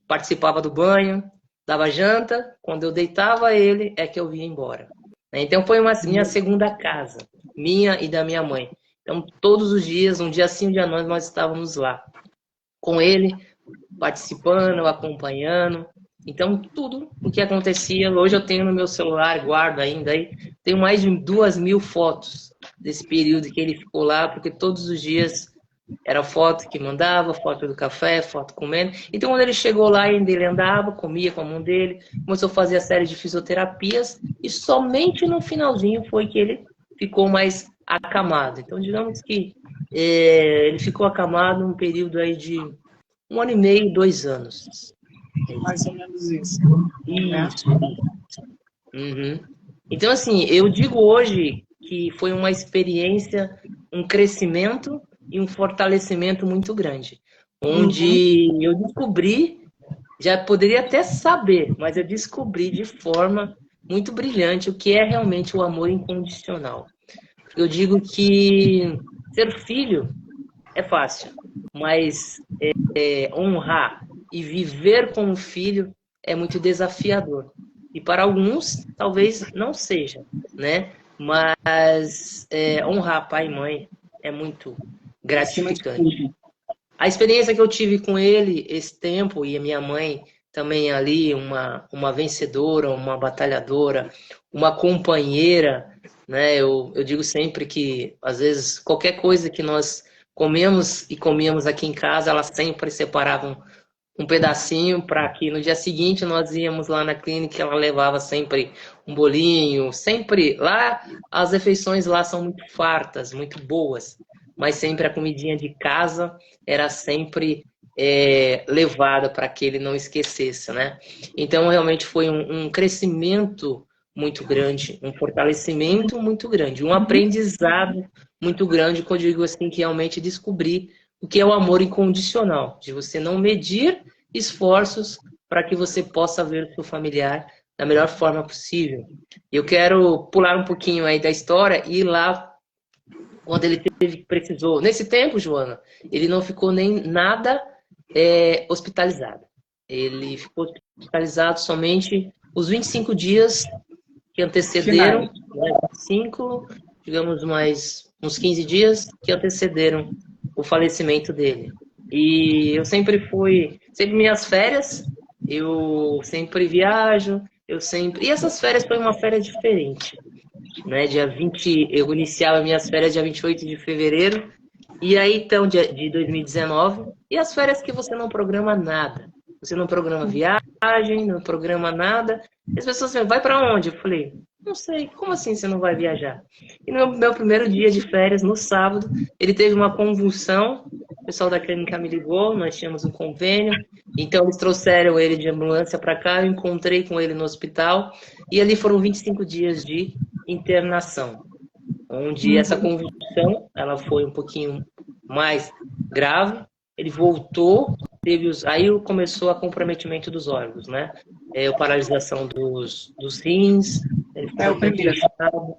participava do banho, dava janta, quando eu deitava ele, é que eu vinha embora. Então, foi minha segunda casa, minha e da minha mãe. Então, todos os dias, um dia sim, um dia não, nós estávamos lá, com ele, participando, acompanhando. Então, tudo o que acontecia, hoje eu tenho no meu celular, guardo ainda aí, tenho mais de 2.000 fotos desse período que ele ficou lá, porque todos os dias era foto que mandava, foto do café, foto comendo. Então, quando ele chegou lá, ainda ele andava, comia com a mão dele, começou a fazer a série de fisioterapias, e somente no finalzinho foi que ele ficou mais acamado. Então, digamos que ele ficou acamado num período aí de 1 ano e meio, 2 anos. Mais ou menos isso. Isso. Uhum. Então, assim, eu digo hoje que foi uma experiência, um crescimento e um fortalecimento muito grande. Onde eu descobri, já poderia até saber, mas eu descobri de forma muito brilhante o que é realmente o amor incondicional. Eu digo que ser filho é fácil, mas honrar e viver como filho é muito desafiador. E para alguns, talvez não seja, né? Mas honrar pai e mãe é muito gratificante. A experiência que eu tive com ele esse tempo, e a minha mãe também ali, uma vencedora, uma batalhadora, uma companheira, né? Eu digo sempre que, às vezes, qualquer coisa que nós comíamos aqui em casa, elas sempre separavam um pedacinho para que no dia seguinte nós íamos lá na clínica, ela levava sempre um bolinho, sempre lá, as refeições lá são muito fartas, muito boas, mas sempre a comidinha de casa era sempre levada para que ele não esquecesse, né? Então realmente foi um crescimento muito grande, um fortalecimento muito grande, um aprendizado muito grande, que eu digo assim, que realmente descobri o que é o amor incondicional, de você não medir esforços para que você possa ver o seu familiar da melhor forma possível. Eu quero pular um pouquinho aí da história e ir lá quando ele precisou. Nesse tempo, Joana, ele não ficou nem nada hospitalizado. Ele ficou hospitalizado somente os 25 dias que antecederam, né, 25, digamos mais uns 15 dias que antecederam o falecimento dele. E eu sempre minhas férias, eu sempre viajo, e essas férias foi uma férias diferente, né? Dia 20, eu iniciava minhas férias dia 28 de fevereiro, e aí então de 2019, e as férias que você não programa nada. Você não programa viagem, não programa nada. E as pessoas falam, vai para onde? Eu falei, não sei, como assim você não vai viajar? E no meu primeiro dia de férias, no sábado, ele teve uma convulsão, o pessoal da clínica me ligou, nós tínhamos um convênio, então eles trouxeram ele de ambulância para cá, eu encontrei com ele no hospital, e ali foram 25 dias de internação, onde essa convulsão, ela foi um pouquinho mais grave, ele voltou, aí começou o comprometimento dos órgãos, né? A paralisação dos rins, ele ficou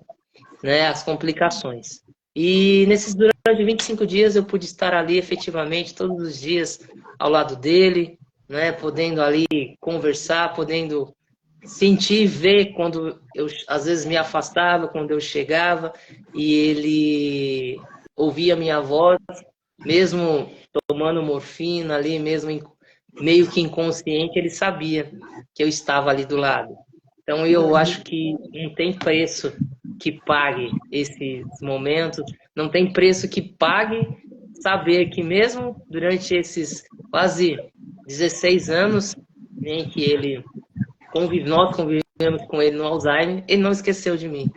né? As complicações. E durante 25 dias eu pude estar ali efetivamente todos os dias ao lado dele, né? Podendo ali conversar, podendo sentir, ver quando eu às vezes me afastava, quando eu chegava, e ele ouvia a minha voz, mesmo tomando morfina ali, mesmo meio que inconsciente, ele sabia que eu estava ali do lado. Então eu acho que não tem preço que pague esses momentos, não tem preço que pague saber que mesmo durante esses quase 16 anos em que nós convivemos com ele no Alzheimer, ele não esqueceu de mim.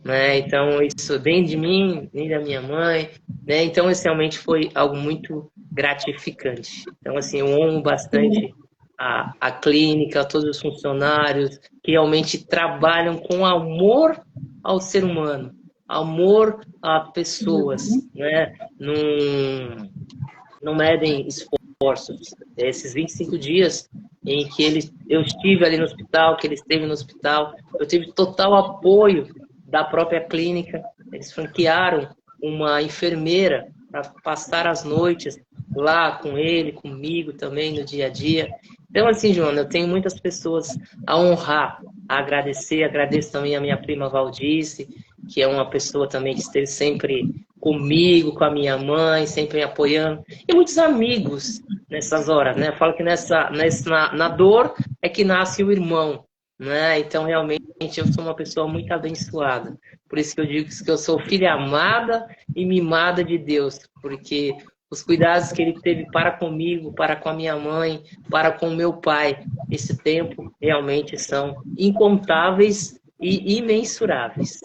Né? Então, isso nem de mim, nem da minha mãe, né? Então, esse realmente foi algo muito gratificante. Então, assim, eu honro bastante a clínica, todos os funcionários que realmente trabalham com amor ao ser humano, amor a pessoas, né? Não medem esforços. Esses 25 dias em que eu estive ali no hospital, que ele esteve no hospital, eu tive total apoio da própria clínica. Eles franquearam uma enfermeira para passar as noites lá com ele, comigo também no dia a dia. Então, assim, Joana, eu tenho muitas pessoas a honrar, a agradecer. Agradeço também a minha prima Valdice, que é uma pessoa também que esteve sempre comigo, com a minha mãe, sempre me apoiando. E muitos amigos nessas horas, né? Eu falo que na dor é que nasce o irmão, né? Então, realmente, eu sou uma pessoa muito abençoada. Por isso que eu digo que eu sou filha amada e mimada de Deus, porque os cuidados que ele teve para comigo, para com a minha mãe, para com o meu pai, esse tempo realmente são incontáveis e imensuráveis.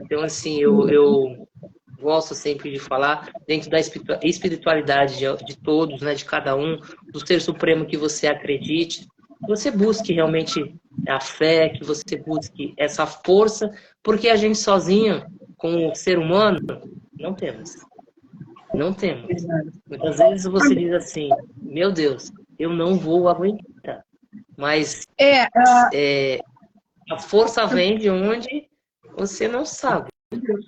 Então, assim, eu gosto sempre de falar dentro da espiritualidade de todos, né, de cada um, do Ser Supremo que você acredite, que você busque realmente a fé, que você busque essa força, porque a gente sozinho, como ser humano, não temos. Não temos. Muitas vezes você diz assim, meu Deus, eu não vou aguentar. Mas a força vem de onde você não sabe.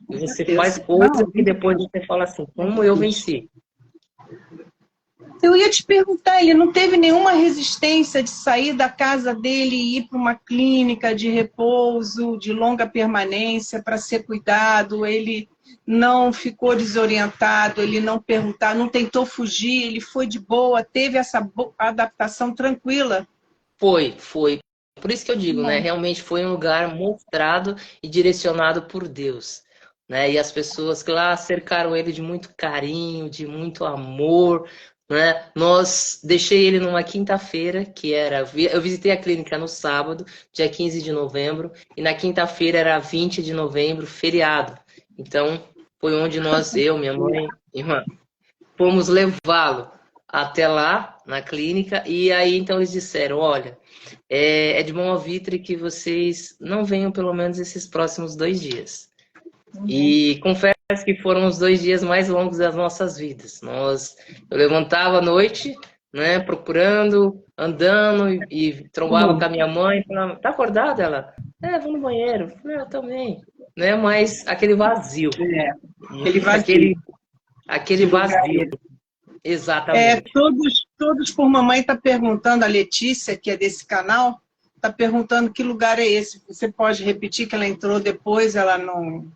Você faz coisas que depois você fala assim, como eu venci? Eu ia te perguntar, ele não teve nenhuma resistência de sair da casa dele e ir para uma clínica de repouso, de longa permanência, para ser cuidado? Ele não ficou desorientado, ele não não tentou fugir, ele foi de boa, teve essa adaptação tranquila? Foi. Por isso que eu digo, né? Realmente foi um lugar mostrado e direcionado por Deus. Né? E as pessoas que lá cercaram ele de muito carinho, de muito amor, né? Deixei ele numa quinta-feira, eu visitei a clínica no sábado, dia 15 de novembro, e na quinta-feira era 20 de novembro, feriado. Então, foi onde eu, minha mãe, irmã, fomos levá-lo até lá, na clínica, e aí então eles disseram, olha, é de bom alvitre que vocês não venham pelo menos esses próximos 2 dias. E confesso que foram os 2 dias mais longos das nossas vidas. Eu levantava à noite, né, procurando, andando e trombava com a minha mãe, falava, tá acordada? Ela, vou no banheiro. Eu falei, eu também. Né, mas aquele vazio. Aquele vazio. Exatamente. Todos por mamãe está perguntando, a Letícia, que é desse canal, está perguntando que lugar é esse. Você pode repetir que ela entrou depois, ela não...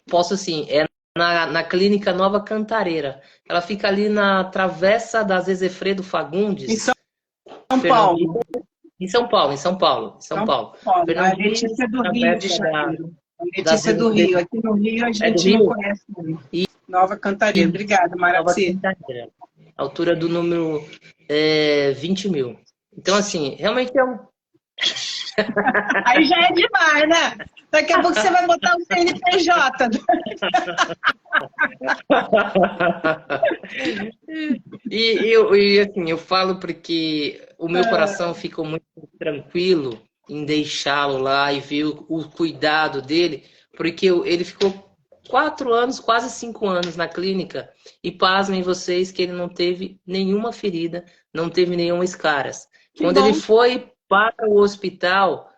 Posso sim, é na Clínica Nova Cantareira. Ela fica ali na Travessa da Zezefredo Fagundes. Em São Paulo. Em São Paulo. A Letícia é do Rio de Janeiro. A Letícia é do Rio. Aqui no Rio a gente não conhece muito. Nova Cantareira. Obrigada, Maraci. Altura do número 20 mil. Então, assim, realmente é um... Aí já é demais, né? Daqui a pouco você vai botar o CNPJ. E assim, eu falo porque o meu coração ficou muito tranquilo em deixá-lo lá e ver o cuidado dele, porque ele ficou 4 anos, quase 5 anos na clínica, e pasmem vocês que ele não teve nenhuma ferida, não teve nenhuma escaras. Quando ele foi para o hospital,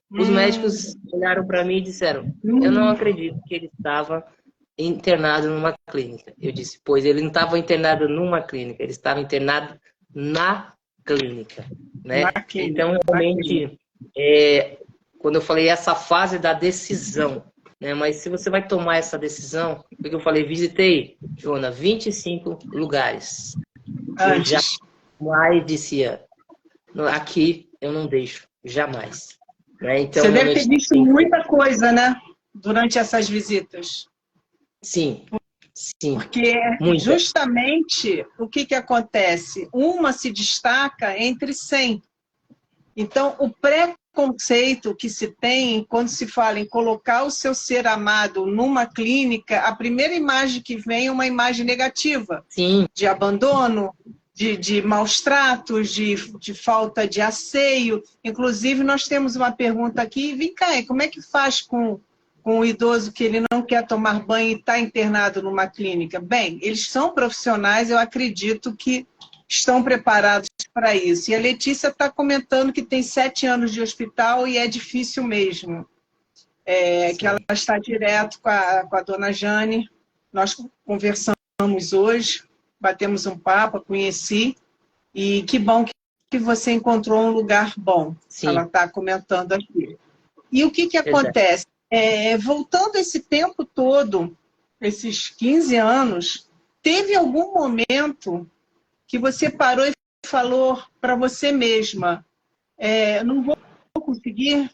os médicos olharam para mim e disseram, eu não acredito que ele estava internado numa clínica. Eu disse, pois ele não estava internado numa clínica, ele estava internado na clínica. Né? Então, realmente, quando eu falei essa fase da decisão, né? Mas se você vai tomar essa decisão, porque eu falei, visitei, Joana, 25 lugares. Eu Antes. jamais disse, aqui eu não deixo, jamais. Né? Então, Você deve ter visto tem... muita coisa, né? Durante essas visitas. Sim, sim. Porque justamente o que acontece? Uma se destaca entre 100. Então, o preconceito que se tem quando se fala em colocar o seu ser amado numa clínica, a primeira imagem que vem é uma imagem negativa. Sim. De abandono, de maus tratos, de falta de asseio. Inclusive, nós temos uma pergunta aqui. Vem cá, como é que faz com um idoso que ele não quer tomar banho e está internado numa clínica? Bem, eles são profissionais, eu acredito que estão preparados para isso. E a Letícia está comentando que tem 7 anos de hospital e é difícil mesmo. Que ela está direto com a dona Jane. Nós conversamos hoje, batemos um papo, conheci, e que bom que você encontrou um lugar bom. Sim. Ela está comentando aqui. E o que acontece? Voltando esse tempo todo, esses 15 anos, teve algum momento que você parou e falou para você mesma, não vou conseguir?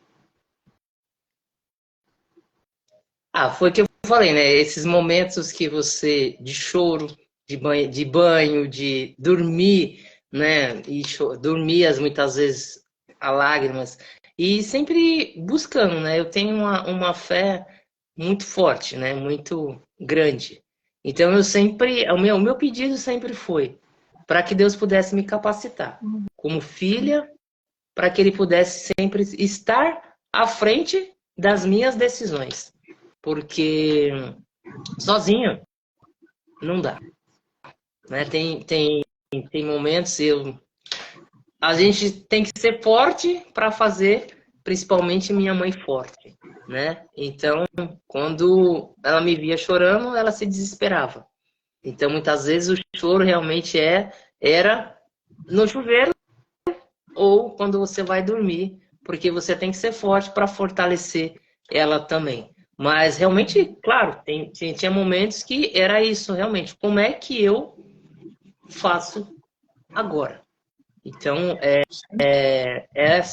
Foi o que eu falei, né? Esses momentos que você, de choro, de banho, de dormir, né? E dormir muitas vezes a lágrimas, e sempre buscando, né? Eu tenho uma fé muito forte, né? Muito grande. Então eu sempre, o meu pedido sempre foi para que Deus pudesse me capacitar como filha, para que Ele pudesse sempre estar à frente das minhas decisões. Porque sozinho não dá. Né? Tem momentos, a gente tem que ser forte para fazer, principalmente minha mãe forte. Né? Então, quando ela me via chorando, ela se desesperava. Então, muitas vezes, o choro realmente era no chuveiro ou quando você vai dormir, porque você tem que ser forte para fortalecer ela também. Mas, realmente, claro, tinha momentos que era isso, realmente. Como é que eu faço agora? Então,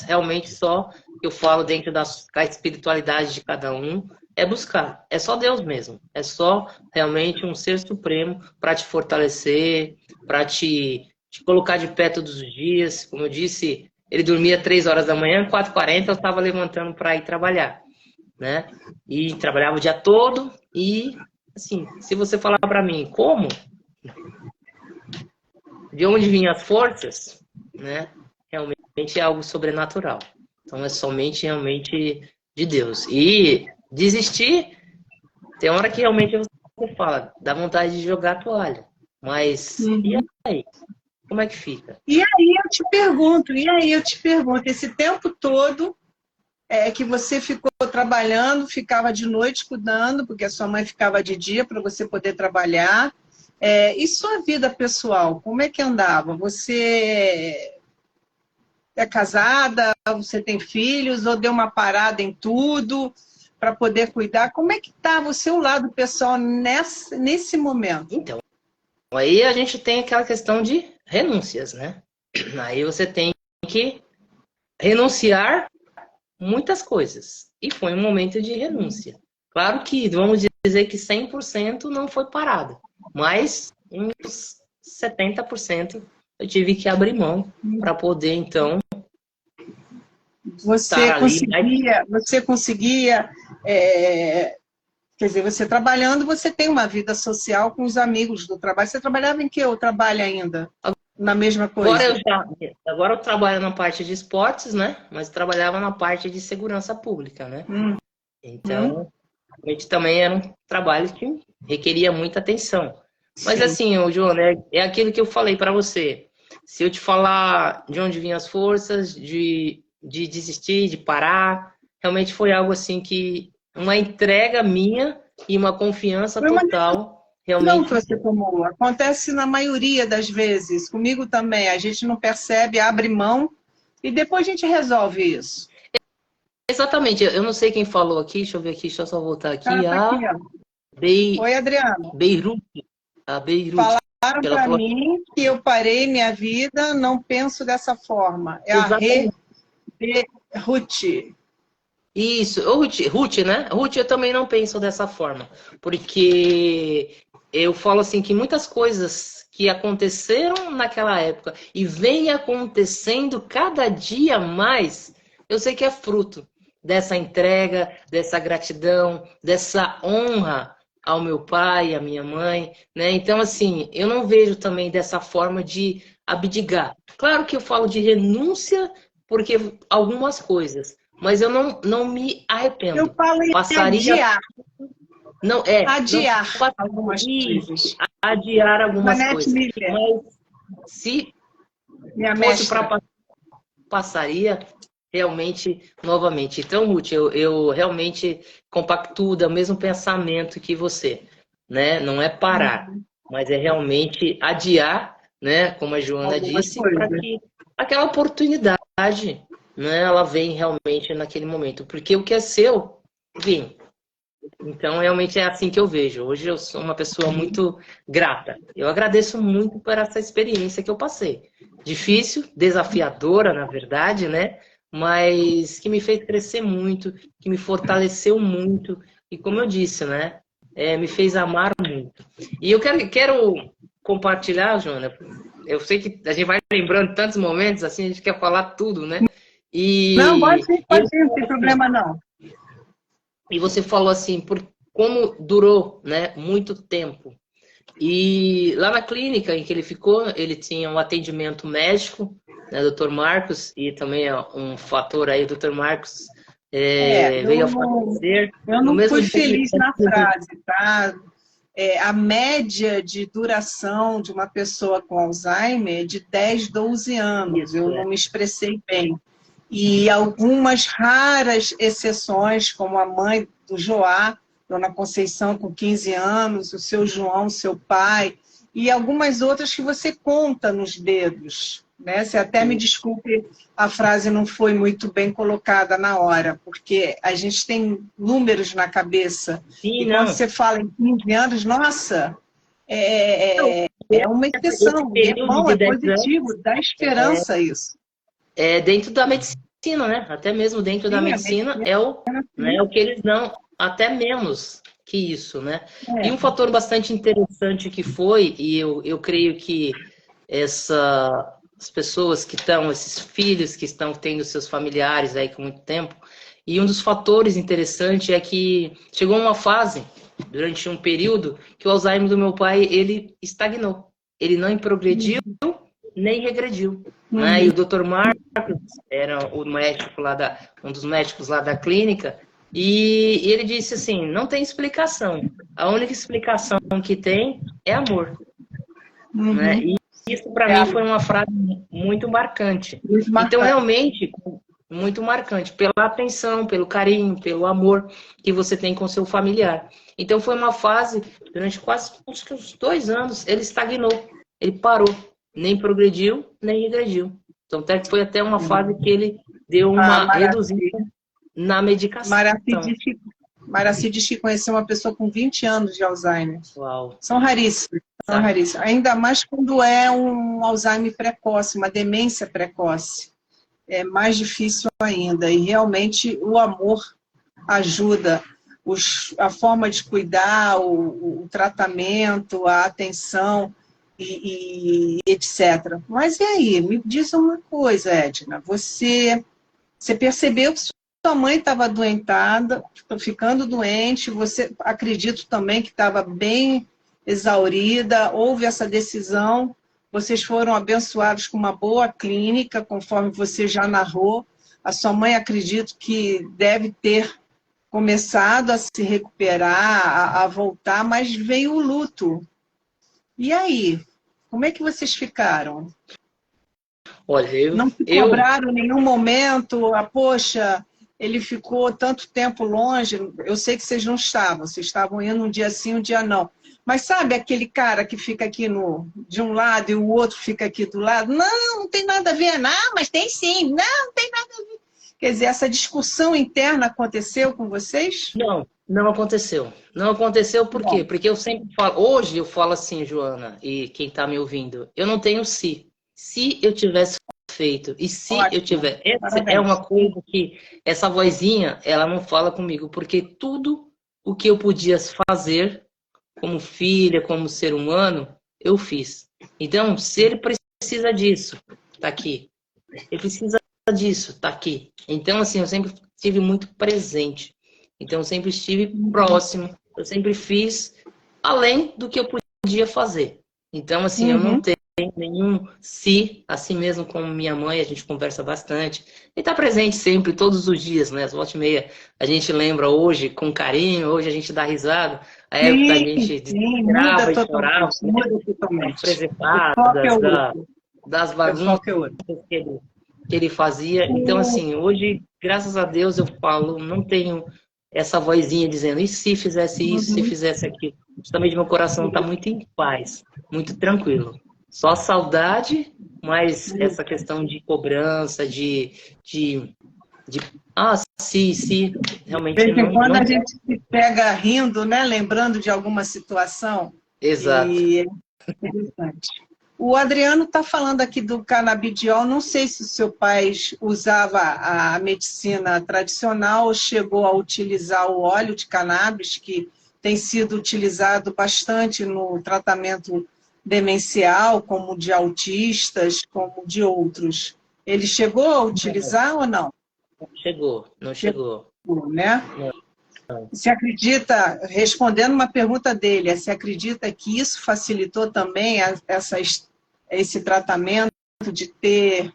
realmente só que eu falo dentro da espiritualidade de cada um, é buscar. É só Deus mesmo. É só realmente um ser supremo para te fortalecer, para te colocar de pé todos os dias. Como eu disse, ele dormia 3 horas da manhã, 4h40 eu estava levantando para ir trabalhar. Né? E trabalhava o dia todo. E, assim, se você falar para mim como, de onde vinham as forças, né? Realmente é algo sobrenatural. Então é somente realmente de Deus. E desistir, tem hora que realmente você fala, dá vontade de jogar a toalha. Mas e aí? Como é que fica? E aí eu te pergunto, esse tempo todo que você ficou trabalhando, ficava de noite cuidando, porque a sua mãe ficava de dia para você poder trabalhar. E sua vida pessoal, como é que andava? Você é casada? Você tem filhos? Ou deu uma parada em tudo para poder cuidar? Como é que estava o seu lado pessoal nesse momento? Então, aí a gente tem aquela questão de renúncias, né? Aí você tem que renunciar muitas coisas. E foi um momento de renúncia. Claro que, vamos dizer que 100% não foi parado. Mas uns 70% eu tive que abrir mão para poder, então... Você conseguia quer dizer, você trabalhando, você tem uma vida social com os amigos do trabalho. Você trabalhava em que ou trabalha ainda? Na mesma coisa? Agora eu trabalho na parte de esportes, né? Mas trabalhava na parte de segurança pública, né? Então, realmente também era um trabalho que requeria muita atenção. Mas assim, João, é aquilo que eu falei para você. Se eu te falar de onde vinham as forças, de desistir, de parar, realmente foi algo assim que... Uma entrega minha e uma confiança total. Realmente. Não que você tomou. Acontece na maioria das vezes. Comigo também. A gente não percebe, abre mão e depois a gente resolve isso. exatamente. Eu não sei quem falou aqui, deixa eu ver aqui, deixa eu só voltar aqui. Tá aqui, ó. Oi, Adriano. Beirute. A Beirute. Falaram para mim que eu parei minha vida, não penso dessa forma. É exatamente. A Ruth. Isso, Ruth, né? Ruth, eu também não penso dessa forma, porque eu falo assim que muitas coisas que aconteceram naquela época e vem acontecendo cada dia mais, eu sei que é fruto dessa entrega, dessa gratidão, dessa honra ao meu pai, à minha mãe, né? Então, assim, eu não vejo também dessa forma de abdicar. Claro que eu falo de renúncia, porque algumas coisas, mas eu não me arrependo. Eu falo em adiar. Não, adiar não, algumas coisas. Adiar algumas coisas. Mas se fosse para passaria realmente novamente. Então, Ruth, eu realmente compactuo do mesmo pensamento que você, né? Não é parar, mas é realmente adiar, né? Como a Joana disse, para que aquela oportunidade, né, ela vem realmente naquele momento, porque o que é seu, vem. Então, realmente é assim que eu vejo. Hoje eu sou uma pessoa muito grata. Eu agradeço muito por essa experiência que eu passei. Difícil, desafiadora, na verdade, né? Mas que me fez crescer muito, que me fortaleceu muito. E como eu disse, né? Me fez amar muito. E eu quero compartilhar, Joana. Eu sei que a gente vai lembrando tantos momentos, assim, a gente quer falar tudo, né? Não, pode ir, não tem problema não. E você falou assim, por como durou, né, muito tempo. E lá na clínica em que ele ficou, ele tinha um atendimento médico, né, Dr. Marcos, e também um fator aí, Dr. Marcos veio a falecer. Eu não fui feliz na frase, tá? A média de duração de uma pessoa com Alzheimer é de 10, 12 anos. Isso, eu não me expressei bem. E algumas raras exceções, como a mãe do Joá, Dona Conceição, com 15 anos, o seu João, seu pai, e algumas outras que você conta nos dedos. Né? Você até me desculpe, a frase não foi muito bem colocada na hora, porque a gente tem números na cabeça. Sim, e quando você fala em 15 anos, nossa, é uma exceção. É bom, é positivo, dá esperança isso. Dentro da medicina, né? Até mesmo dentro da medicina é o que eles dão, até menos que isso, né? E um fator bastante interessante que foi, e eu creio que as pessoas que estão, esses filhos que estão tendo seus familiares aí com muito tempo, e um dos fatores interessantes é que chegou uma fase, durante um período, que o Alzheimer do meu pai, ele estagnou. Ele não progrediu, nem regrediu. Né? E o Dr. Marcos era o médico lá um dos médicos lá da clínica, e ele disse assim, não tem explicação. A única explicação que tem é amor. Né? E isso para mim foi uma frase muito marcante. Então, realmente, muito marcante, pela atenção, pelo carinho, pelo amor que você tem com seu familiar. Então, foi uma fase, durante quase uns 2 anos, ele estagnou, ele parou. Nem progrediu, nem regrediu. Então, foi até uma fase que ele deu uma reduzida na medicação. Maraci diz que conheceu uma pessoa com 20 anos de Alzheimer. Uau. São raríssimos. São raríssimos. Ainda mais quando é um Alzheimer precoce, uma demência precoce. É mais difícil ainda. E realmente o amor ajuda. A forma de cuidar, o tratamento, a atenção... E etc. Mas e aí? Me diz uma coisa, Edna. Você percebeu que sua mãe estava adoentada, ficando doente, você acredito também que estava bem exaurida, houve essa decisão, vocês foram abençoados com uma boa clínica, conforme você já narrou. A sua mãe, acredito que deve ter começado a se recuperar, a voltar, mas veio o luto. E aí, como é que vocês ficaram? Olha, não se cobraram em nenhum momento, poxa, ele ficou tanto tempo longe, eu sei que vocês não estavam, vocês estavam indo um dia sim, um dia não. Mas sabe aquele cara que fica aqui de um lado e o outro fica aqui do lado? Não tem nada a ver, não, mas tem sim, não tem nada a ver. Quer dizer, essa discussão interna aconteceu com vocês? Não, não aconteceu. Não aconteceu por quê? Porque eu sempre falo, hoje eu falo assim, Joana, e quem está me ouvindo, eu não tenho se. Se eu tivesse feito, e se Ótimo. eu tiver. Essa Parabéns. é uma coisa que essa vozinha, ela não fala comigo, porque tudo o que eu podia fazer como filha, como ser humano, eu fiz. Então, se ele precisa disso, tá aqui. Ele precisa disso, tá aqui. Então, assim, eu sempre estive muito presente. Então, eu sempre estive próximo. Eu sempre fiz além do que eu podia fazer. Então, assim, eu não tenho nenhum se, assim mesmo como minha mãe, a gente conversa bastante. E tá presente sempre, todos os dias, né? Às volta e meia, a gente lembra hoje com carinho, hoje a gente dá risada. A época a gente desesperava e chorava, muda totalmente. presepadas, das bagunças que ele fazia. Então, assim, hoje, graças a Deus, eu falo, não tenho essa vozinha dizendo, e se fizesse isso, se fizesse aquilo. Justamente meu coração está muito em paz, muito tranquilo. Só saudade, mas essa questão de cobrança, se, realmente de vez em quando não... a gente se pega rindo, né? Lembrando de alguma situação. Exato. E é interessante. O Adriano está falando aqui do canabidiol. Não sei se o seu pai usava a medicina tradicional ou chegou a utilizar o óleo de cannabis, que tem sido utilizado bastante no tratamento demencial, como de autistas, como de outros. Ele chegou a utilizar ou não? Não chegou. Né? Você acredita, respondendo uma pergunta dele, você acredita que isso facilitou também esse tratamento de ter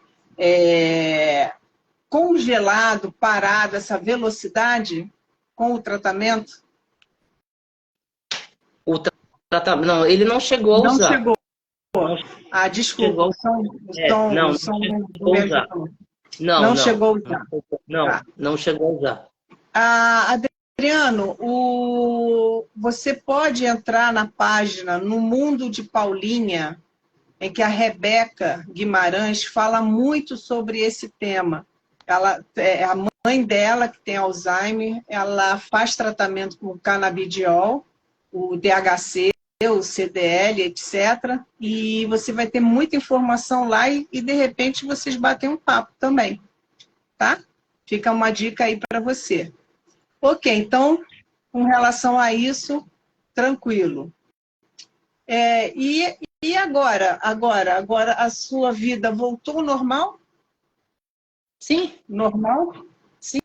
congelado, parado essa velocidade com o tratamento? Não, ele não chegou a usar. Não chegou. Ah, desculpa. Não chegou a usar. Não chegou a usar. Adriano, você pode entrar na página No Mundo de Paulinha, em que a Rebeca Guimarães fala muito sobre esse tema. A mãe dela, que tem Alzheimer, ela faz tratamento com canabidiol, o DHC, o CDL, etc. E você vai ter muita informação lá e de repente, vocês batem um papo também. Tá? Fica uma dica aí para você. Ok, então, com relação a isso, tranquilo. E agora a sua vida voltou ao normal? Sim. Normal? Sim.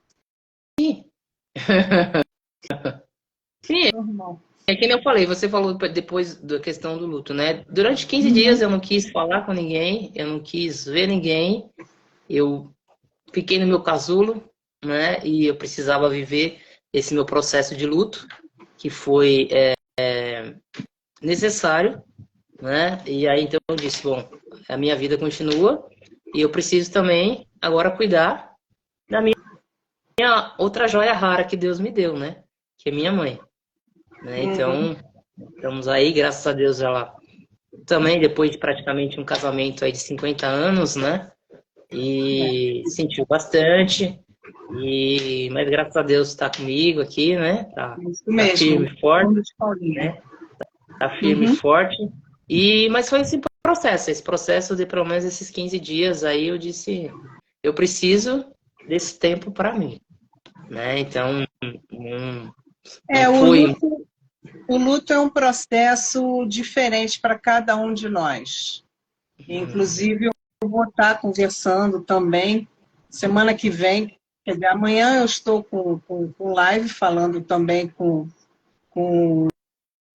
Sim. Normal. É que nem eu falei, você falou depois da questão do luto, né? Durante 15 dias eu não quis falar com ninguém, eu não quis ver ninguém, eu fiquei no meu casulo, né? E eu precisava viver esse meu processo de luto, que foi necessário, né? E aí então eu disse, bom, a minha vida continua e eu preciso também agora cuidar da minha outra joia rara que Deus me deu, né? Que é minha mãe. Né? Então, estamos aí, graças a Deus, ela também, depois de praticamente um casamento aí de 50 anos, né? E sentiu bastante, mas graças a Deus está comigo aqui, né? Tá firme e forte, né? Tá firme e forte. Mas foi esse processo de pelo menos esses 15 dias aí eu disse, eu preciso desse tempo para mim, né? Então, o luto é um processo diferente para cada um de nós. Inclusive, eu vou estar conversando também semana que vem. Quer dizer, amanhã eu estou com live falando também com o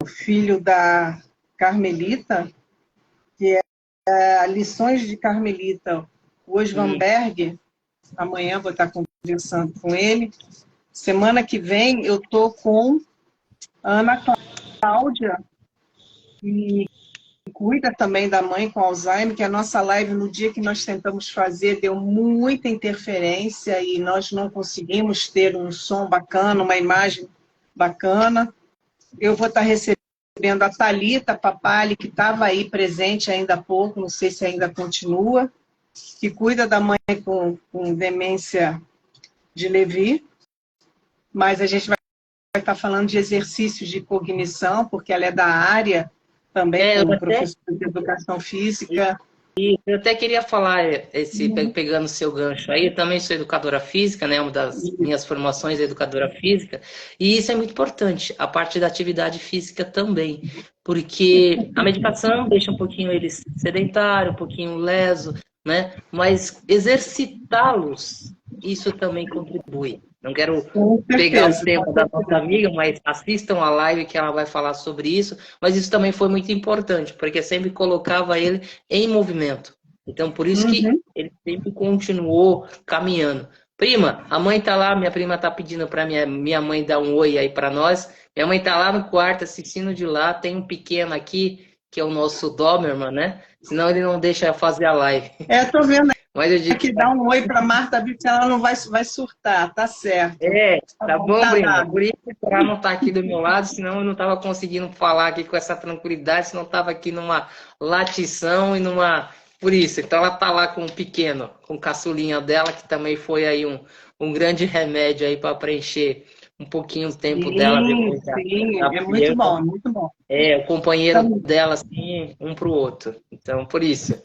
filho da Carmelita, que é Lições de Carmelita, o Osvanberg. Amanhã vou estar conversando com ele. Semana que vem eu estou com a Ana Cláudia, que cuida também da mãe com Alzheimer, que a nossa live, no dia que nós tentamos fazer, deu muita interferência e nós não conseguimos ter um som bacana, uma imagem bacana. Eu vou estar recebendo a Thalita Papali, que estava aí presente ainda há pouco, não sei se ainda continua, que cuida da mãe com demência de Levi, mas a gente vai estar falando de exercícios de cognição, porque ela é da área também, como professora de educação física. E eu até queria falar, pegando o seu gancho aí, eu também sou educadora física, né? Uma das minhas formações é educadora física, e isso é muito importante, a parte da atividade física também, porque a medicação deixa um pouquinho eles sedentário, um pouquinho leso, né? Mas exercitá-los, isso também contribui. Não quero pegar o tema da nossa amiga, mas assistam a live que ela vai falar sobre isso. Mas isso também foi muito importante, porque sempre colocava ele em movimento. Então, por isso que ele sempre continuou caminhando. Prima, a mãe tá lá, minha prima tá pedindo para minha mãe dar um oi aí para nós. Minha mãe tá lá no quarto assistindo de lá. Tem um pequeno aqui, que é o nosso Doberman, né? Senão ele não deixa eu fazer a live. Tô vendo. Mas eu digo que dá um oi para Marta, ela não vai surtar, tá certo. Tá bom, prima. Por isso que ela não tá aqui do meu lado, senão eu não tava conseguindo falar aqui com essa tranquilidade, senão eu tava aqui numa latição e numa... Por isso, então ela tá lá com o pequeno, com o caçulinha dela, que também foi aí um grande remédio aí para preencher um pouquinho o tempo dela depois da é muito bom, muito bom. O companheiro dela, assim, um pro outro. Então, por isso.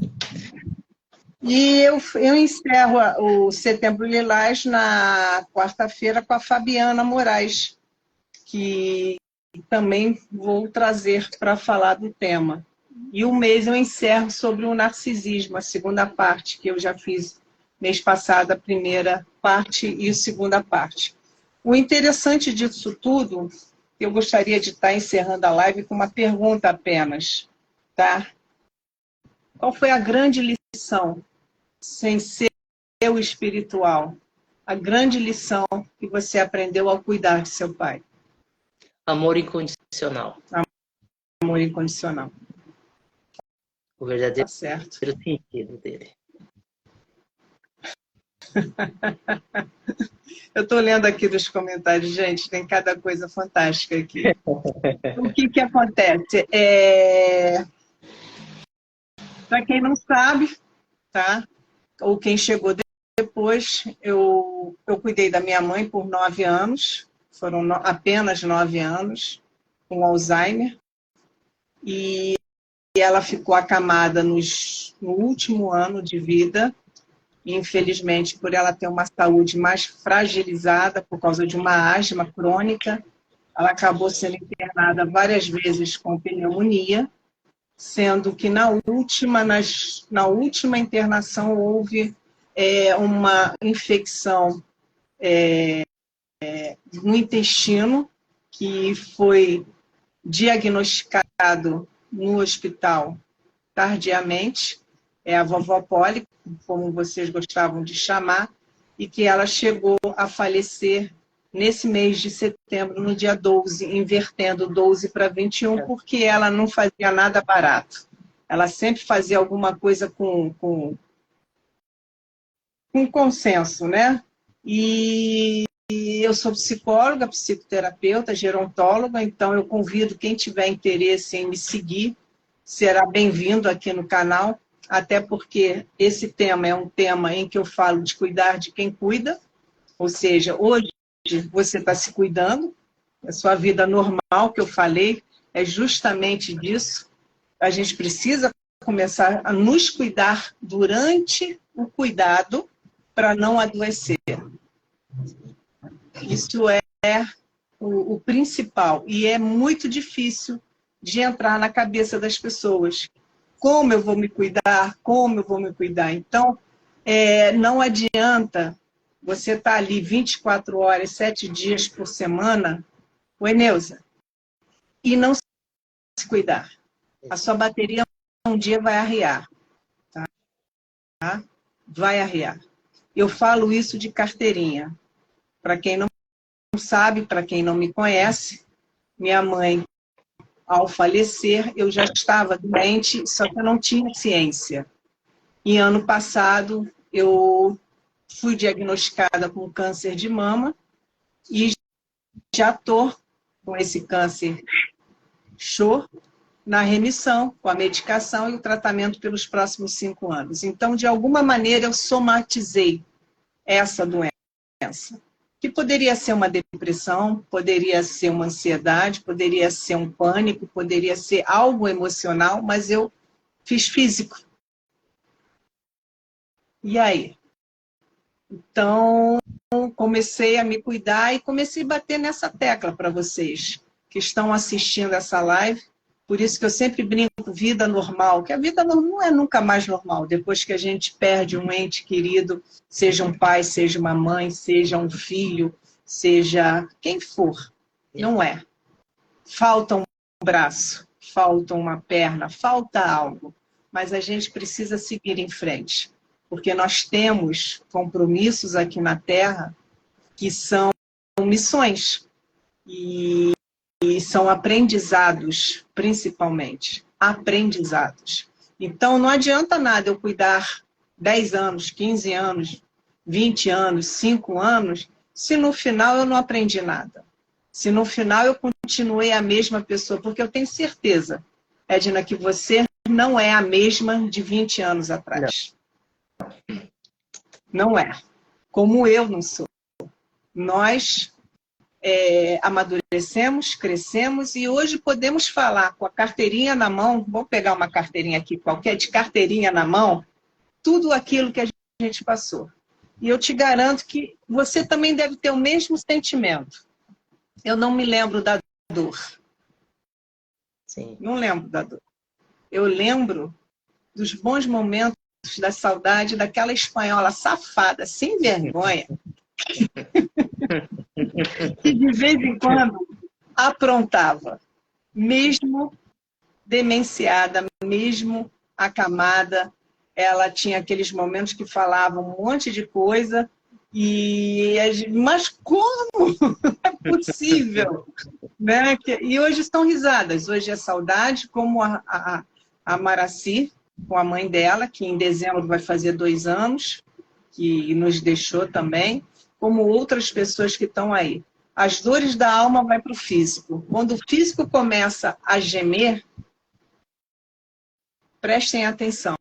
E eu encerro o Setembro Lilás na quarta-feira com a Fabiana Moraes, que também vou trazer para falar do tema. E o mês eu encerro sobre o narcisismo, a segunda parte, que eu já fiz mês passado, a primeira parte e a segunda parte. O interessante disso tudo, eu gostaria de estar encerrando a live com uma pergunta apenas, tá? Qual foi a grande lição, sem ser o espiritual, a grande lição que você aprendeu ao cuidar de seu pai? Amor incondicional. Amor incondicional. O verdadeiro sentido dele. Eu estou lendo aqui dos comentários, gente, tem cada coisa fantástica aqui. O que acontece? Para quem não sabe, tá? Ou quem chegou depois, eu cuidei da minha mãe por 9 anos, foram apenas 9 anos, com Alzheimer, e ela ficou acamada no último ano de vida, e infelizmente, por ela ter uma saúde mais fragilizada por causa de uma asma crônica, ela acabou sendo internada várias vezes com pneumonia, sendo que na última internação houve uma infecção no intestino, que foi diagnosticado no hospital tardiamente, a vovó Polly, como vocês gostavam de chamar, e que ela chegou a falecer nesse mês de setembro, no dia 12, invertendo 12 para 21, porque ela não fazia nada barato. Ela sempre fazia alguma coisa com consenso, né? E eu sou psicóloga, psicoterapeuta, gerontóloga, então eu convido quem tiver interesse em me seguir, será bem-vindo aqui no canal, até porque esse tema é um tema em que eu falo de cuidar de quem cuida, ou seja, hoje você está se cuidando, a sua vida normal, que eu falei, é justamente disso. A gente precisa começar a nos cuidar durante o cuidado para não adoecer. Isso é o principal, e é muito difícil de entrar na cabeça das pessoas. Como eu vou me cuidar? Como eu vou me cuidar? Então, não adianta você estar ali 24 horas, 7 dias por semana, Neuza, e não se cuidar. A sua bateria um dia vai arriar. Tá? Vai arriar. Eu falo isso de carteirinha. Para quem não sabe, para quem não me conhece, minha mãe, ao falecer, eu já estava doente, só que eu não tinha ciência. E ano passado, eu fui diagnosticada com câncer de mama e já estou com esse câncer na remissão, com a medicação e o tratamento pelos próximos 5 anos. Então, de alguma maneira, eu somatizei essa doença. que poderia ser uma depressão, poderia ser uma ansiedade, poderia ser um pânico, poderia ser algo emocional, mas eu fiz físico. E aí? Então, comecei a me cuidar e comecei a bater nessa tecla para vocês que estão assistindo essa live. Por isso que eu sempre brinco, vida normal, que a vida não é nunca mais normal. Depois que a gente perde um ente querido, seja um pai, seja uma mãe, seja um filho, seja quem for, não é. Falta um braço, falta uma perna, falta algo. Mas a gente precisa seguir em frente. Porque nós temos compromissos aqui na Terra que são missões e são aprendizados, principalmente, aprendizados. Então, não adianta nada eu cuidar 10 anos, 15 anos, 20 anos, 5 anos, se no final eu não aprendi nada. Se no final eu continuei a mesma pessoa, porque eu tenho certeza, Edna, que você não é a mesma de 20 anos atrás. Não é. Como eu não sou. Nós amadurecemos, crescemos e hoje podemos falar com a carteirinha na mão, vou pegar uma carteirinha aqui qualquer, de carteirinha na mão, tudo aquilo que a gente passou. E eu te garanto que você também deve ter o mesmo sentimento. Eu não me lembro da dor. Sim. Não lembro da dor. Eu lembro dos bons momentos, da saudade daquela espanhola safada, sem vergonha, que de vez em quando aprontava, mesmo demenciada, mesmo acamada, ela tinha aqueles momentos que falava um monte de coisa e mas como é possível, né? E hoje estão risadas, hoje é saudade, como a Maraci, com a mãe dela, que em dezembro vai fazer 2 anos, que nos deixou também, como outras pessoas que estão aí. As dores da alma vai para o físico. Quando o físico começa a gemer, prestem atenção.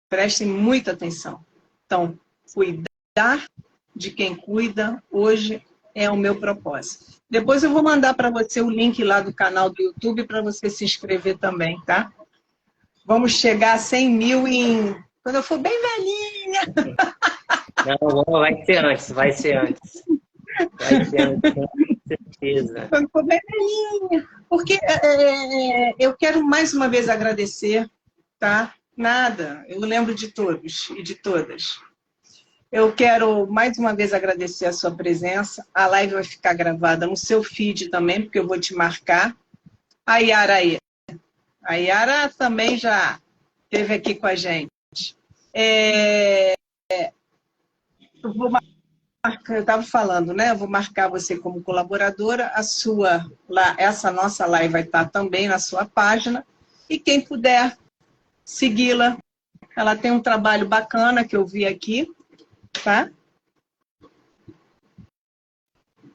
Prestem muita atenção. Então, cuidar de quem cuida, hoje é o meu propósito. Depois eu vou mandar para você o link lá do canal do YouTube para você se inscrever também, tá? Vamos chegar a 100 mil quando eu for bem velhinha. Não, vai ser antes, vai ser antes. Vai ser antes, com certeza. Quando eu for bem velhinha. Porque eu quero mais uma vez agradecer, tá? Nada, eu lembro de todos e de todas. Eu quero mais uma vez agradecer a sua presença. A live vai ficar gravada no seu feed também, porque eu vou te marcar. A Yara aí. A Yara também já esteve aqui com a gente. Eu vou marcar, eu estava falando, né? Eu vou marcar você como colaboradora. Essa nossa live vai estar também na sua página. E quem puder segui-la, ela tem um trabalho bacana que eu vi aqui, tá?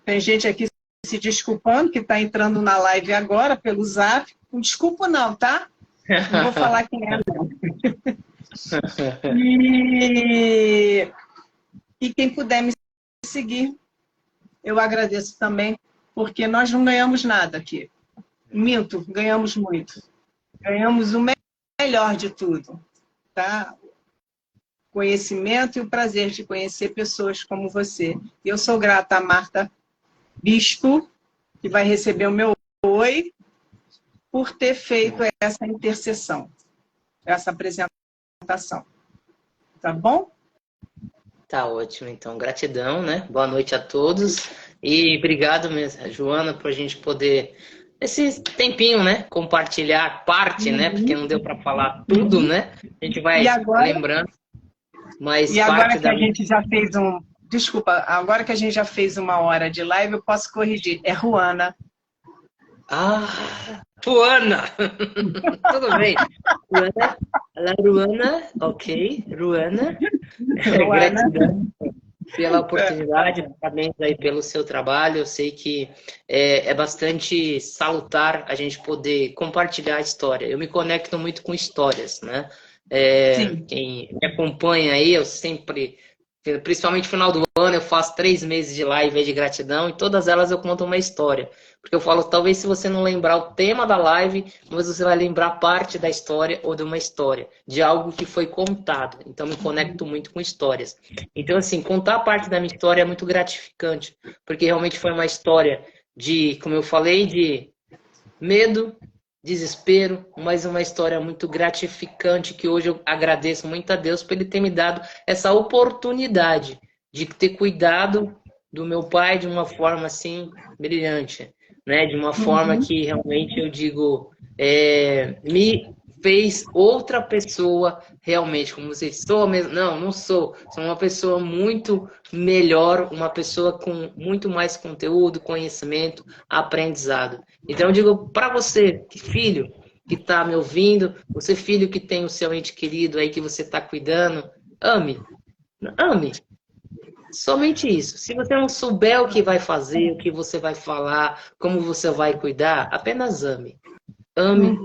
Tem gente aqui se desculpando que está entrando na live agora pelo Zap. Não desculpa não, tá? Não vou falar quem é, não. E quem puder me seguir, eu agradeço também, porque nós não ganhamos nada aqui. Minto, ganhamos muito. Ganhamos o melhor de tudo, tá? Conhecimento e o prazer de conhecer pessoas como você. Eu sou grata a Marta Bispo, que vai receber o meu oi, por ter feito essa intercessão, essa apresentação. Tá bom? Tá ótimo, então. Gratidão, né? Boa noite a todos. E obrigado mesmo, Joana, por a gente poder, esse tempinho, né? Compartilhar parte, né? Porque não deu para falar tudo, né? A gente vai lembrando. Mas e agora que a gente já fez Desculpa, agora que a gente já fez 1 hora de live, eu posso corrigir. É Ruana. Ah, Ruana! Tudo bem. Ruana, ok. Ruana. Gratidão pela oportunidade, parabéns aí pelo seu trabalho. Eu sei que é bastante salutar a gente poder compartilhar a história. Eu me conecto muito com histórias, né? Quem me acompanha aí, eu sempre Principalmente no final do ano, eu faço 3 meses de live de gratidão e todas elas eu conto uma história. Porque eu falo, talvez se você não lembrar o tema da live, mas você vai lembrar parte da história ou de uma história, de algo que foi contado. Então, me conecto muito com histórias. Então, assim, contar parte da minha história é muito gratificante, porque realmente foi uma história de, como eu falei, de medo, desespero, mas uma história muito gratificante que hoje eu agradeço muito a Deus por Ele ter me dado essa oportunidade de ter cuidado do meu pai de uma forma assim brilhante, né? De uma forma que realmente eu digo me fez outra pessoa realmente, como você sou mesmo? Não, não sou. Sou uma pessoa muito melhor, uma pessoa com muito mais conteúdo, conhecimento, aprendizado. Então eu digo para você, filho, que está me ouvindo, você filho que tem o seu ente querido aí que você está cuidando, ame, ame. Somente isso. Se você não souber o que vai fazer, o que você vai falar, como você vai cuidar, apenas ame. Ame,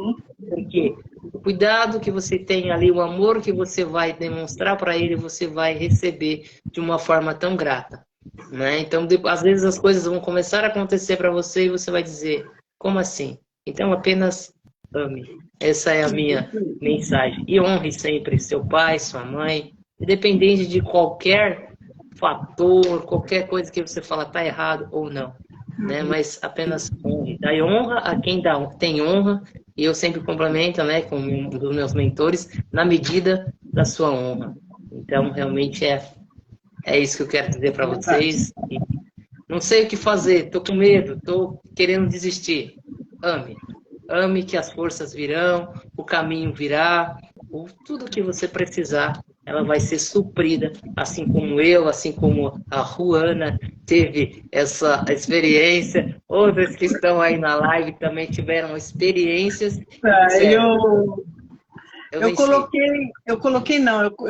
porque o cuidado que você tem ali, o amor que você vai demonstrar para ele, você vai receber de uma forma tão grata, né? Então, às vezes as coisas vão começar a acontecer para você e você vai dizer, como assim? Então, apenas ame. Essa é a minha mensagem. E honre sempre seu pai, sua mãe, independente de qualquer fator, qualquer coisa que você fala tá errado ou não, né? Mas apenas honre. Dá honra a quem tem honra, e eu sempre complemento, né, com um dos meus mentores, na medida da sua honra. Então, realmente é isso que eu quero dizer para vocês. E não sei o que fazer, tô com medo, tô querendo desistir. Ame. Ame que as forças virão, o caminho virá, tudo que você precisar, ela vai ser suprida, assim como eu, assim como a Juana teve essa experiência, outras que estão aí na live também tiveram experiências. Eu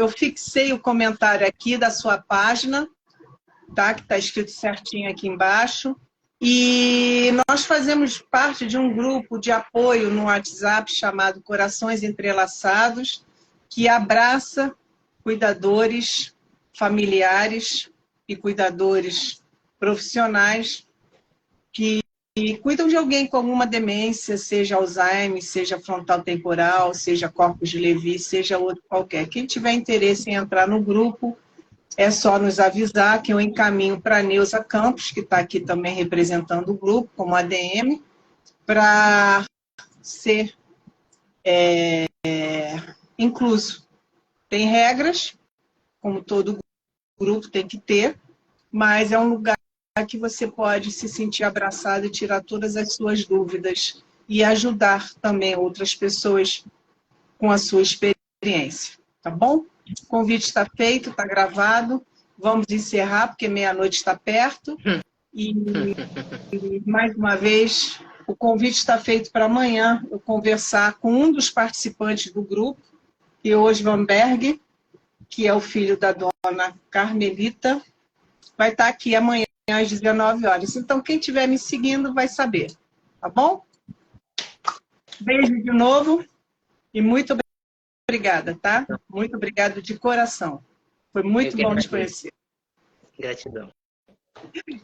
fixei o comentário aqui da sua página, tá? Que está escrito certinho aqui embaixo. E nós fazemos parte de um grupo de apoio no WhatsApp chamado Corações Entrelaçados, que abraça cuidadores familiares e cuidadores profissionais que cuidam de alguém com alguma demência, seja Alzheimer, seja frontal temporal, seja corpus de Levy, seja outro qualquer. Quem tiver interesse em entrar no grupo, é só nos avisar que eu encaminho para a Neuza Campos, que está aqui também representando o grupo, como ADM, para ser incluso. Tem regras, como todo grupo tem que ter, mas é um lugar que você pode se sentir abraçado e tirar todas as suas dúvidas e ajudar também outras pessoas com a sua experiência, tá bom? O convite está feito, está gravado. Vamos encerrar, porque meia-noite está perto. E, mais uma vez, o convite está feito para amanhã eu conversar com um dos participantes do grupo, Piojo Vanberg, que é o filho da dona Carmelita, vai estar aqui amanhã às 19 horas. Então, quem estiver me seguindo vai saber, tá bom? Beijo de novo e muito obrigada, tá? Muito obrigada de coração. Foi muito bom te conhecer. Gratidão.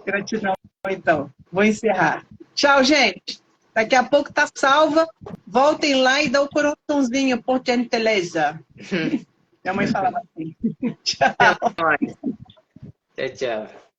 Gratidão, então. Vou encerrar. Tchau, gente. Daqui a pouco tá salva. Voltem lá e dá o coraçãozinho, por gentileza. Minha mãe falava assim. Tchau. Tchau, tchau.